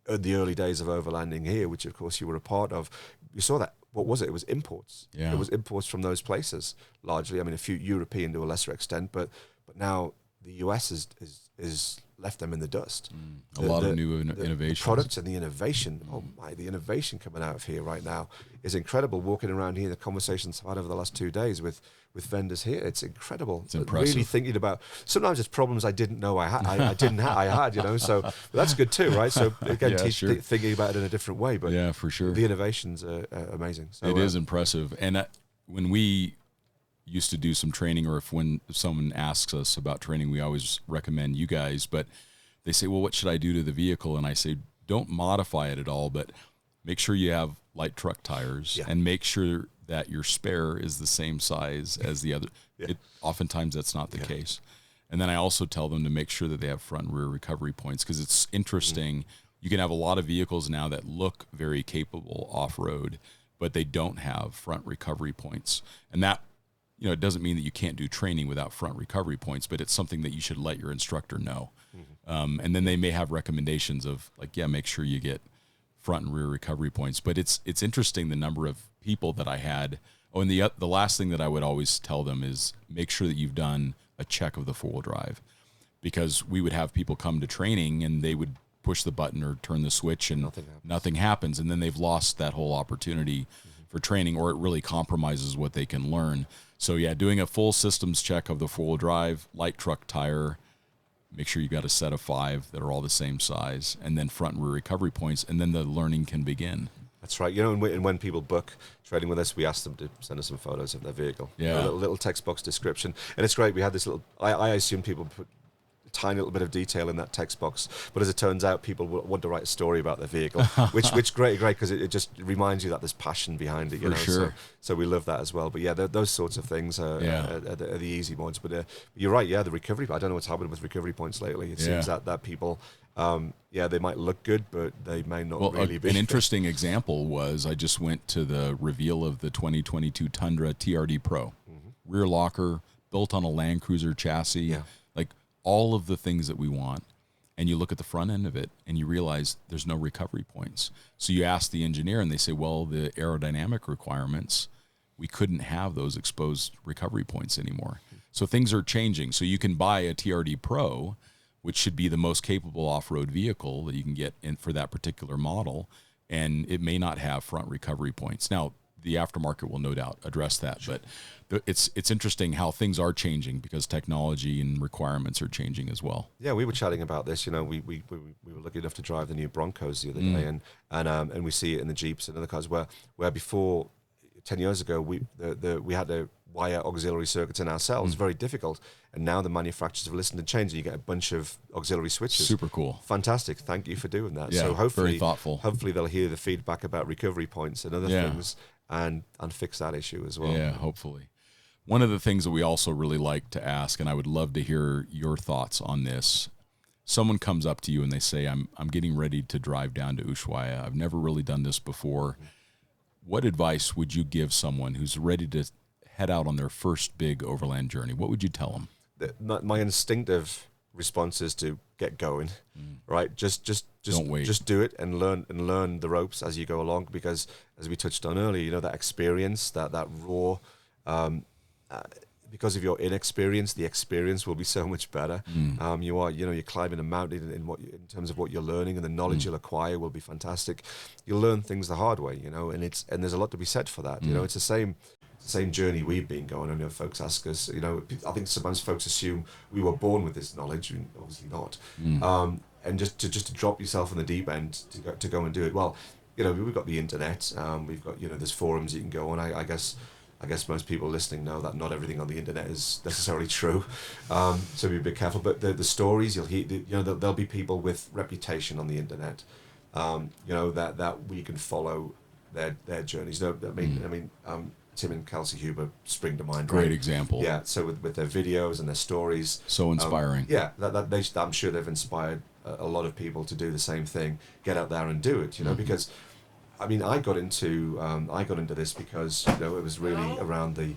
the early days of overlanding here, which of course you were a part of, you saw that. What was it? It was imports. Yeah. It was imports from those places largely. I mean, a few European to a lesser extent, but now the US is left them in the dust. A lot of new innovations. The products and the innovation. Oh my, the innovation coming out of here right now is incredible. Walking around here, the conversations I've had over the last 2 days with vendors here, it's incredible. It's impressive. Really thinking about, sometimes it's problems I didn't know I had, you know, so that's good too, right? So again, thinking about it in a different way, but yeah, for sure. The innovations are amazing. So, it is impressive. And when we used to do some training, or when someone asks us about training, we always recommend you guys, but they say, well, what should I do to the vehicle? And I say, don't modify it at all, but make sure you have light truck tires and make sure that your spare is the same size as the other. Oftentimes that's not the case. And then I also tell them to make sure that they have front and rear recovery points, because it's interesting. You can have a lot of vehicles now that look very capable off-road, but they don't have front recovery points. And that, you know, it doesn't mean that you can't do training without front recovery points, but it's something that you should let your instructor know. And then they may have recommendations of like, make sure you get front and rear recovery points. But it's interesting the number of people that I had. Oh, and the last thing that I would always tell them is make sure that you've done a check of the four-wheel drive, because we would have people come to training and they would push the button or turn the switch and nothing happens. And then they've lost that whole opportunity for training, or it really compromises what they can learn. So doing a full systems check of the four-wheel drive, light truck tire, make sure you got a set of 5 that are all the same size, and then front and rear recovery points, and then the learning can begin. That's right. You know, and when people book training with us, we ask them to send us some photos of their vehicle. Yeah. A little text box description. And it's great. We had this little, I assume people put a tiny little bit of detail in that text box, but as it turns out, people want to write a story about their vehicle, which great, because it just reminds you that there's passion behind it. You know? Sure. So we love that as well. But those sorts of things are the easy ones. But you're right. Yeah, the recovery. I don't know what's happened with recovery points lately. It seems that people, they might look good, but they may not really be. An interesting example was I just went to the reveal of the 2022 Tundra TRD Pro. Rear locker, built on a Land Cruiser chassis, like all of the things that we want. And you look at the front end of it and you realize there's no recovery points. So you ask the engineer and they say, well, the aerodynamic requirements, we couldn't have those exposed recovery points anymore. So things are changing. So you can buy a TRD Pro, which should be the most capable off-road vehicle that you can get in for that particular model, and it may not have front recovery points. Now, the aftermarket will no doubt address that, sure. But it's interesting how things are changing because technology and requirements are changing as well. Yeah, we were chatting about this. You know, we were lucky enough to drive the new Broncos the other day, and we see it in the Jeeps and other cars where before 10 years ago we had to wire auxiliary circuits in ourselves, very difficult, and now the manufacturers have listened and changed, and you get a bunch of auxiliary switches. Super cool, fantastic. Thank you for doing that. Yeah, so hopefully, very thoughtful. Hopefully they'll hear the feedback about recovery points and other things, and fix that issue as well. Yeah, hopefully. One of the things that we also really like to ask, and I would love to hear your thoughts on this. Someone comes up to you and they say, I'm getting ready to drive down to Ushuaia. I've never really done this before. What advice would you give someone who's ready to head out on their first big overland journey? What would you tell them? My instinctive response is to get going, right? Just Don't wait. Just do it and learn the ropes as you go along, because as we touched on earlier, you know, that experience, that raw, because of your inexperience, the experience will be so much better. You're climbing a mountain in terms of what you're learning, and the knowledge you'll acquire will be fantastic. You'll learn things the hard way, you know, and there's a lot to be said for that. You know, it's the same journey we've been going on. You know, folks ask us, you know, I think sometimes folks assume we were born with this knowledge, and obviously not. And just to drop yourself in the deep end to go and do it. Well, you know, we've got the internet. We've got, you know, there's forums you can go on. I guess most people listening know that not everything on the internet is necessarily true, so be a bit careful. But the stories you'll hear, you know, there'll be people with reputation on the internet, you know, that we can follow their journeys. No, I mean, Tim and Kelsey Huber spring to mind. Great right? example. Yeah. So with their videos and their stories, so inspiring. Yeah, I'm sure they've inspired a lot of people to do the same thing. Get out there and do it. You know, because. I mean, I got into this because, you know, it was really around the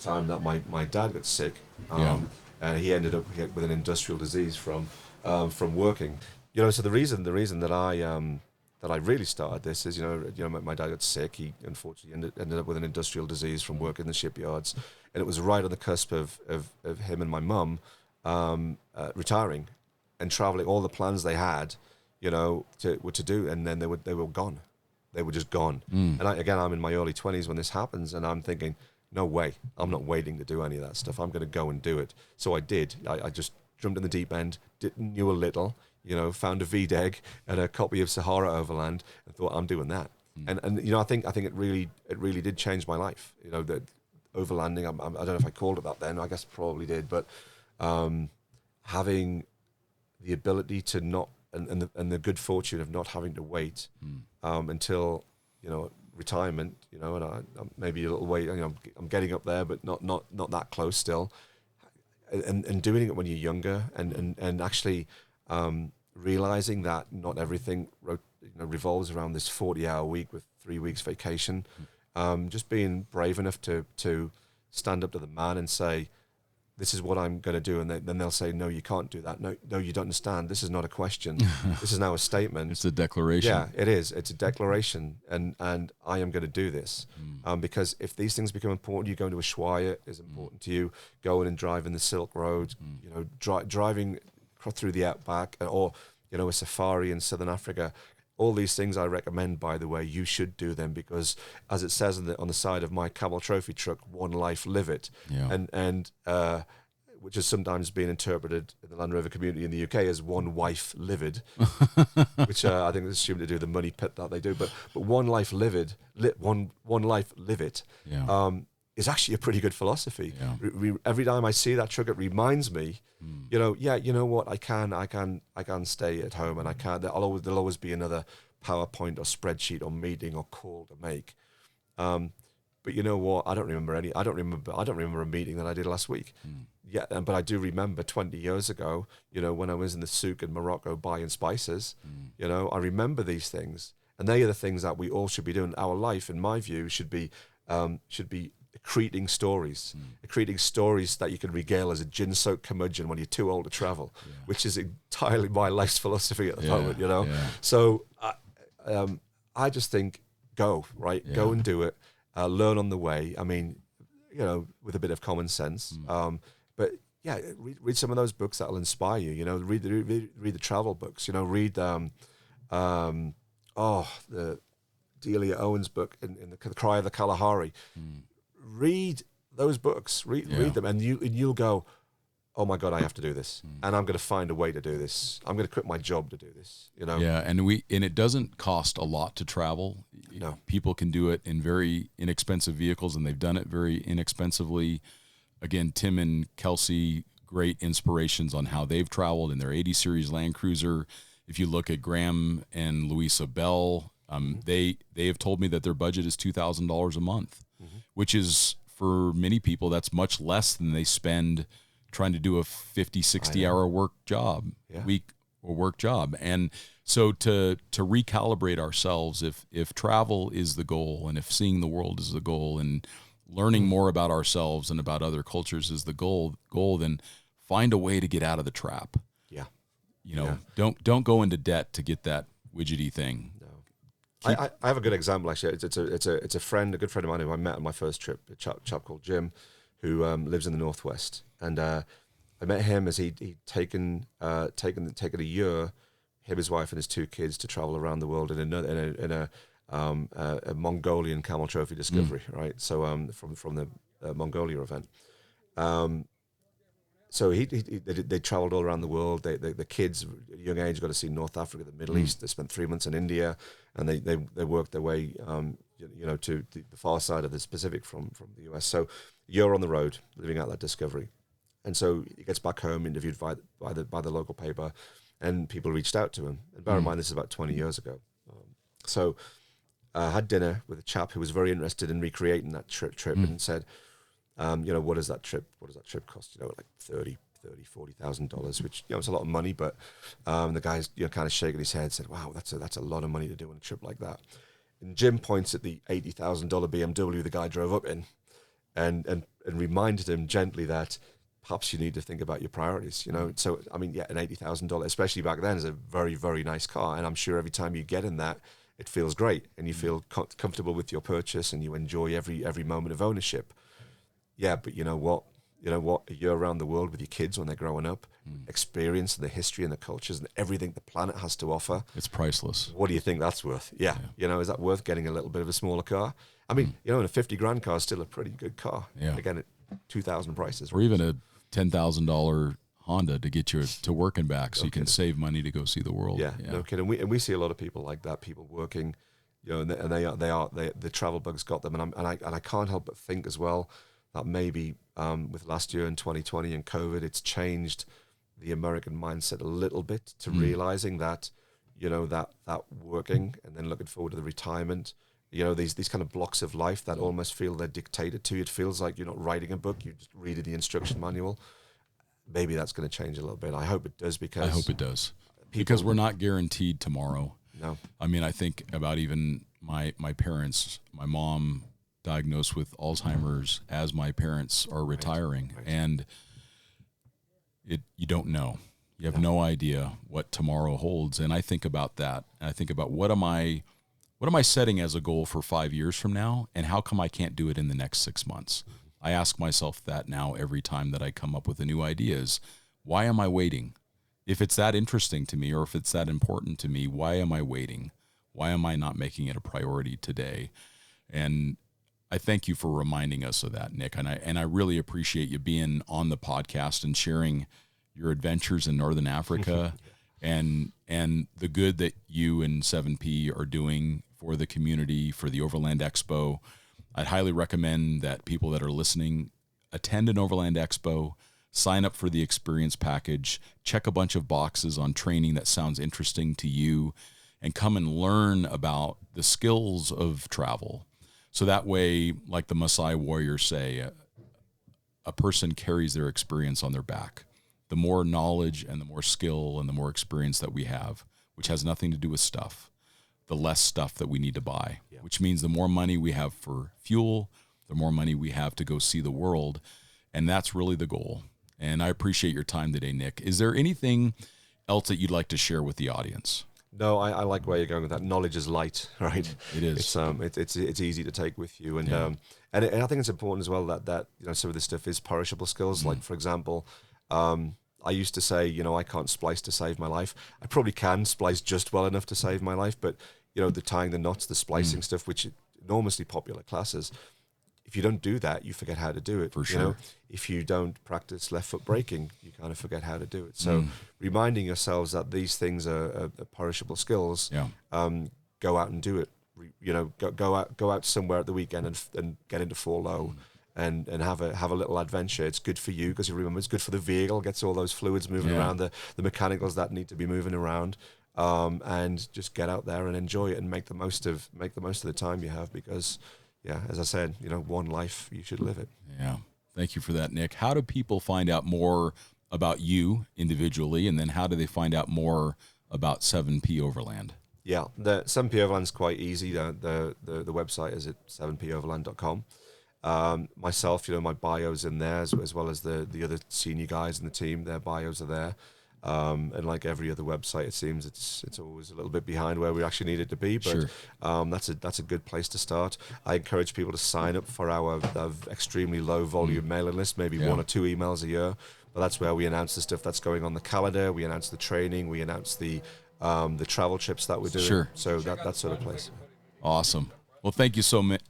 time that my dad got sick, and he ended up with an industrial disease from working. You know, so the reason that I really started this is, you know, my dad got sick. He unfortunately ended up with an industrial disease from working in the shipyards, and it was right on the cusp of him and my mum retiring and traveling. All the plans they had, you know, to do, and then they were gone. They were just gone. And I'm in my early 20s when this happens, and I'm thinking, no way, I'm not waiting to do any of that stuff. I'm going to go and do it. So I did. I just jumped in the deep end, knew a little, you know, found a VDEG and a copy of Sahara Overland, and thought, I'm doing that. And you know, I think it really did change my life. You know, that overlanding. I don't know if I called it that then. I guess probably did, but having the ability to not. And the good fortune of not having to wait until, you know, retirement, you know, and I'm maybe a little way, you know, I'm getting up there, but not that close still, and doing it when you're younger, and actually realizing that not everything revolves around this 40-hour week with 3 weeks vacation, just being brave enough to stand up to the man and say, this is what I'm going to do, and then they'll say, no, you can't do that. No, you don't understand. This is not a question. This is now a statement. It's a declaration. Yeah, it is. It's a declaration, and I am going to do this. Because if these things become important, you going to Ushuaia is important to you. Going and driving the Silk Road, you know, driving through the outback, or, you know, a safari in Southern Africa. All these things I recommend, by the way, you should do them, because as it says on the side of my Camel Trophy truck, one life, live it. Yeah. And which has sometimes been interpreted in the Land Rover community in the UK as one wife livid, which I think is assumed to do the money pit that they do. But one life livid, one life live it, is actually a pretty good philosophy. Yeah. Every time I see that truck, it reminds me, you know, you know what, I can stay at home, and I can. There'll always be another PowerPoint or spreadsheet or meeting or call to make. But you know what? I don't remember a meeting that I did last week. Yeah, but I do remember 20 years ago, you know, when I was in the souk in Morocco buying spices. You know, I remember these things, and they are the things that we all should be doing. Our life, in my view, should be accreting stories that you can regale as a gin-soaked curmudgeon when you're too old to travel, which is entirely my life's philosophy at the moment, you know. So I just think go and do it, learn on the way. I mean, with a bit of common sense. But yeah, read some of those books that'll inspire you. Read the travel books. Read the Delia Owens book in the Cry of the Kalahari. Read those books. Read them, and you'll go, oh my God, I have to do this, and I'm going to find a way to do this. I'm going to quit my job to do this. Yeah, and it doesn't cost a lot to travel. No. People can do it in very inexpensive vehicles, and they've done it very inexpensively. Again, Tim and Kelsey, great inspirations on how they've traveled in their 80 Series Land Cruiser. If you look at Graham and Louisa Bell, they have told me that their budget is $2,000 a month, which is, for many people, that's much less than they spend trying to do a 50, 60-hour work job, week or work job. And so to recalibrate ourselves, if travel is the goal, and if seeing the world is the goal, and learning more about ourselves and about other cultures is the goal, then find a way to get out of the trap. Don't go into debt to get that widgety thing. No. I have a good example, actually. It's a good friend of mine who I met on my first trip, a chap called Jim, who lives in the Northwest. And I met him as he'd taken a year, him, his wife, and his 2 kids, to travel around the world in a Mongolian camel trophy discovery, right? So from the Mongolia event. So they traveled all around the world. The kids, at a young age, got to see North Africa, the Middle East. They spent 3 months in India, and they worked their way, to the far side of the Pacific from the US. So a year on the road, living out that discovery. And so he gets back home, interviewed by the local paper, and people reached out to him. And bear in mind, this is about 20 years ago. So I had dinner with a chap who was very interested in recreating that trip and said, what does that trip cost? Like $40,000, which, it's a lot of money, but the guy's, kind of shaking his head, said, wow, that's a lot of money to do on a trip like that. And Jim points at the $80,000 BMW the guy drove up in and reminded him gently that perhaps you need to think about your priorities, So, an $80,000, especially back then, is a very, very nice car. And I'm sure every time you get in that, it feels great, and you feel comfortable with your purchase, and you enjoy every moment of ownership. Yeah, but you know what? A year around the world with your kids when they're growing up, experience the history and the cultures and everything the planet has to offer. It's priceless. What do you think that's worth? Yeah. Is that worth getting a little bit of a smaller car? And a $50,000 car is still a pretty good car. Yeah. Again, at 2,000 prices. Or even a $10,000 Honda to get you to work and back, so you can save money to go see the world. Yeah. No kidding. We see a lot of people like that, people working, and the travel bugs got them. And I can't help but think as well that maybe with last year in 2020 and COVID, it's changed the American mindset a little bit to realizing that, that working and then looking forward to the retirement, these kind of blocks of life that almost feel they're dictated to you. It feels like you're not writing a book, you just read the instruction manual. Maybe that's going to change a little bit. I hope it does, because I hope it does, because we're not guaranteed tomorrow. No. I think about even my parents, my mom diagnosed with Alzheimer's as my parents are retiring. Right. And you don't know. You have no idea what tomorrow holds. And I think about that. And I think about what am I setting as a goal for 5 years from now, and how come I can't do it in the next 6 months? I ask myself that now every time that I come up with a new idea is, why am I waiting? If it's that interesting to me, or if it's that important to me, why am I waiting? Why am I not making it a priority today? And I thank you for reminding us of that, Nick. And I really appreciate you being on the podcast and sharing your adventures in Northern Africa and the good that you and 7P are doing for the community, for the Overland Expo. I'd highly recommend that people that are listening attend an Overland Expo, sign up for the experience package, check a bunch of boxes on training that sounds interesting to you, and come and learn about the skills of travel. So that way, like the Maasai warriors say, a person carries their experience on their back. The more knowledge and the more skill and the more experience that we have, which has nothing to do with stuff, the less stuff that we need to buy, which means the more money we have for fuel, the more money we have to go see the world. And that's really the goal. And I appreciate your time today, Nick. Is there anything else that you'd like to share with the audience? No, I like where you're going with that. Knowledge is light, right? It is. It's easy to take with you, and And I think it's important as well that some of this stuff is perishable skills. Like, for example, I used to say, I can't splice to save my life. I probably can splice just well enough to save my life, but the tying the knots, the splicing stuff, which is enormously popular classes. If you don't do that, you forget how to do it. For sure. If you don't practice left foot braking, you kind of forget how to do it. So reminding yourselves that these things are perishable skills. Yeah. Go out and do it. Go out somewhere at the weekend and get into 4-low and have a little adventure. It's good for you because you remember it's good for the vehicle, gets all those fluids moving around, the mechanicals that need to be moving around, and just get out there and enjoy it and make the most of the time you have because. Yeah, as I said, one life, you should live it. Yeah. Thank you for that, Nick. How do people find out more about you individually, and then how do they find out more about 7P Overland? Yeah, the 7P Overland's quite easy. The website is at 7poverland.com. Myself, my bio's in there as well as the other senior guys in the team. Their bios are there. And like every other website, it seems it's always a little bit behind where we actually need it to be. But that's a good place to start. I encourage people to sign up for our extremely low volume mailing list, maybe 1 or 2 emails a year. But that's where we announce the stuff that's going on the calendar. We announce the training. We announce the travel trips that we're doing. Sure. So that sort of place. Awesome. Well, thank you so much.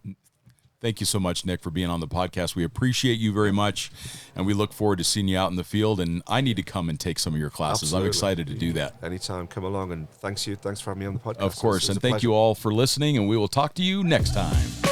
Thank you so much, Nick, for being on the podcast. We appreciate you very much, and we look forward to seeing you out in the field. And I need to come and take some of your classes. Absolutely. I'm excited to do that. Anytime, come along, and thanks for having me on the podcast. Of course, and thank you all for listening, and we will talk to you next time.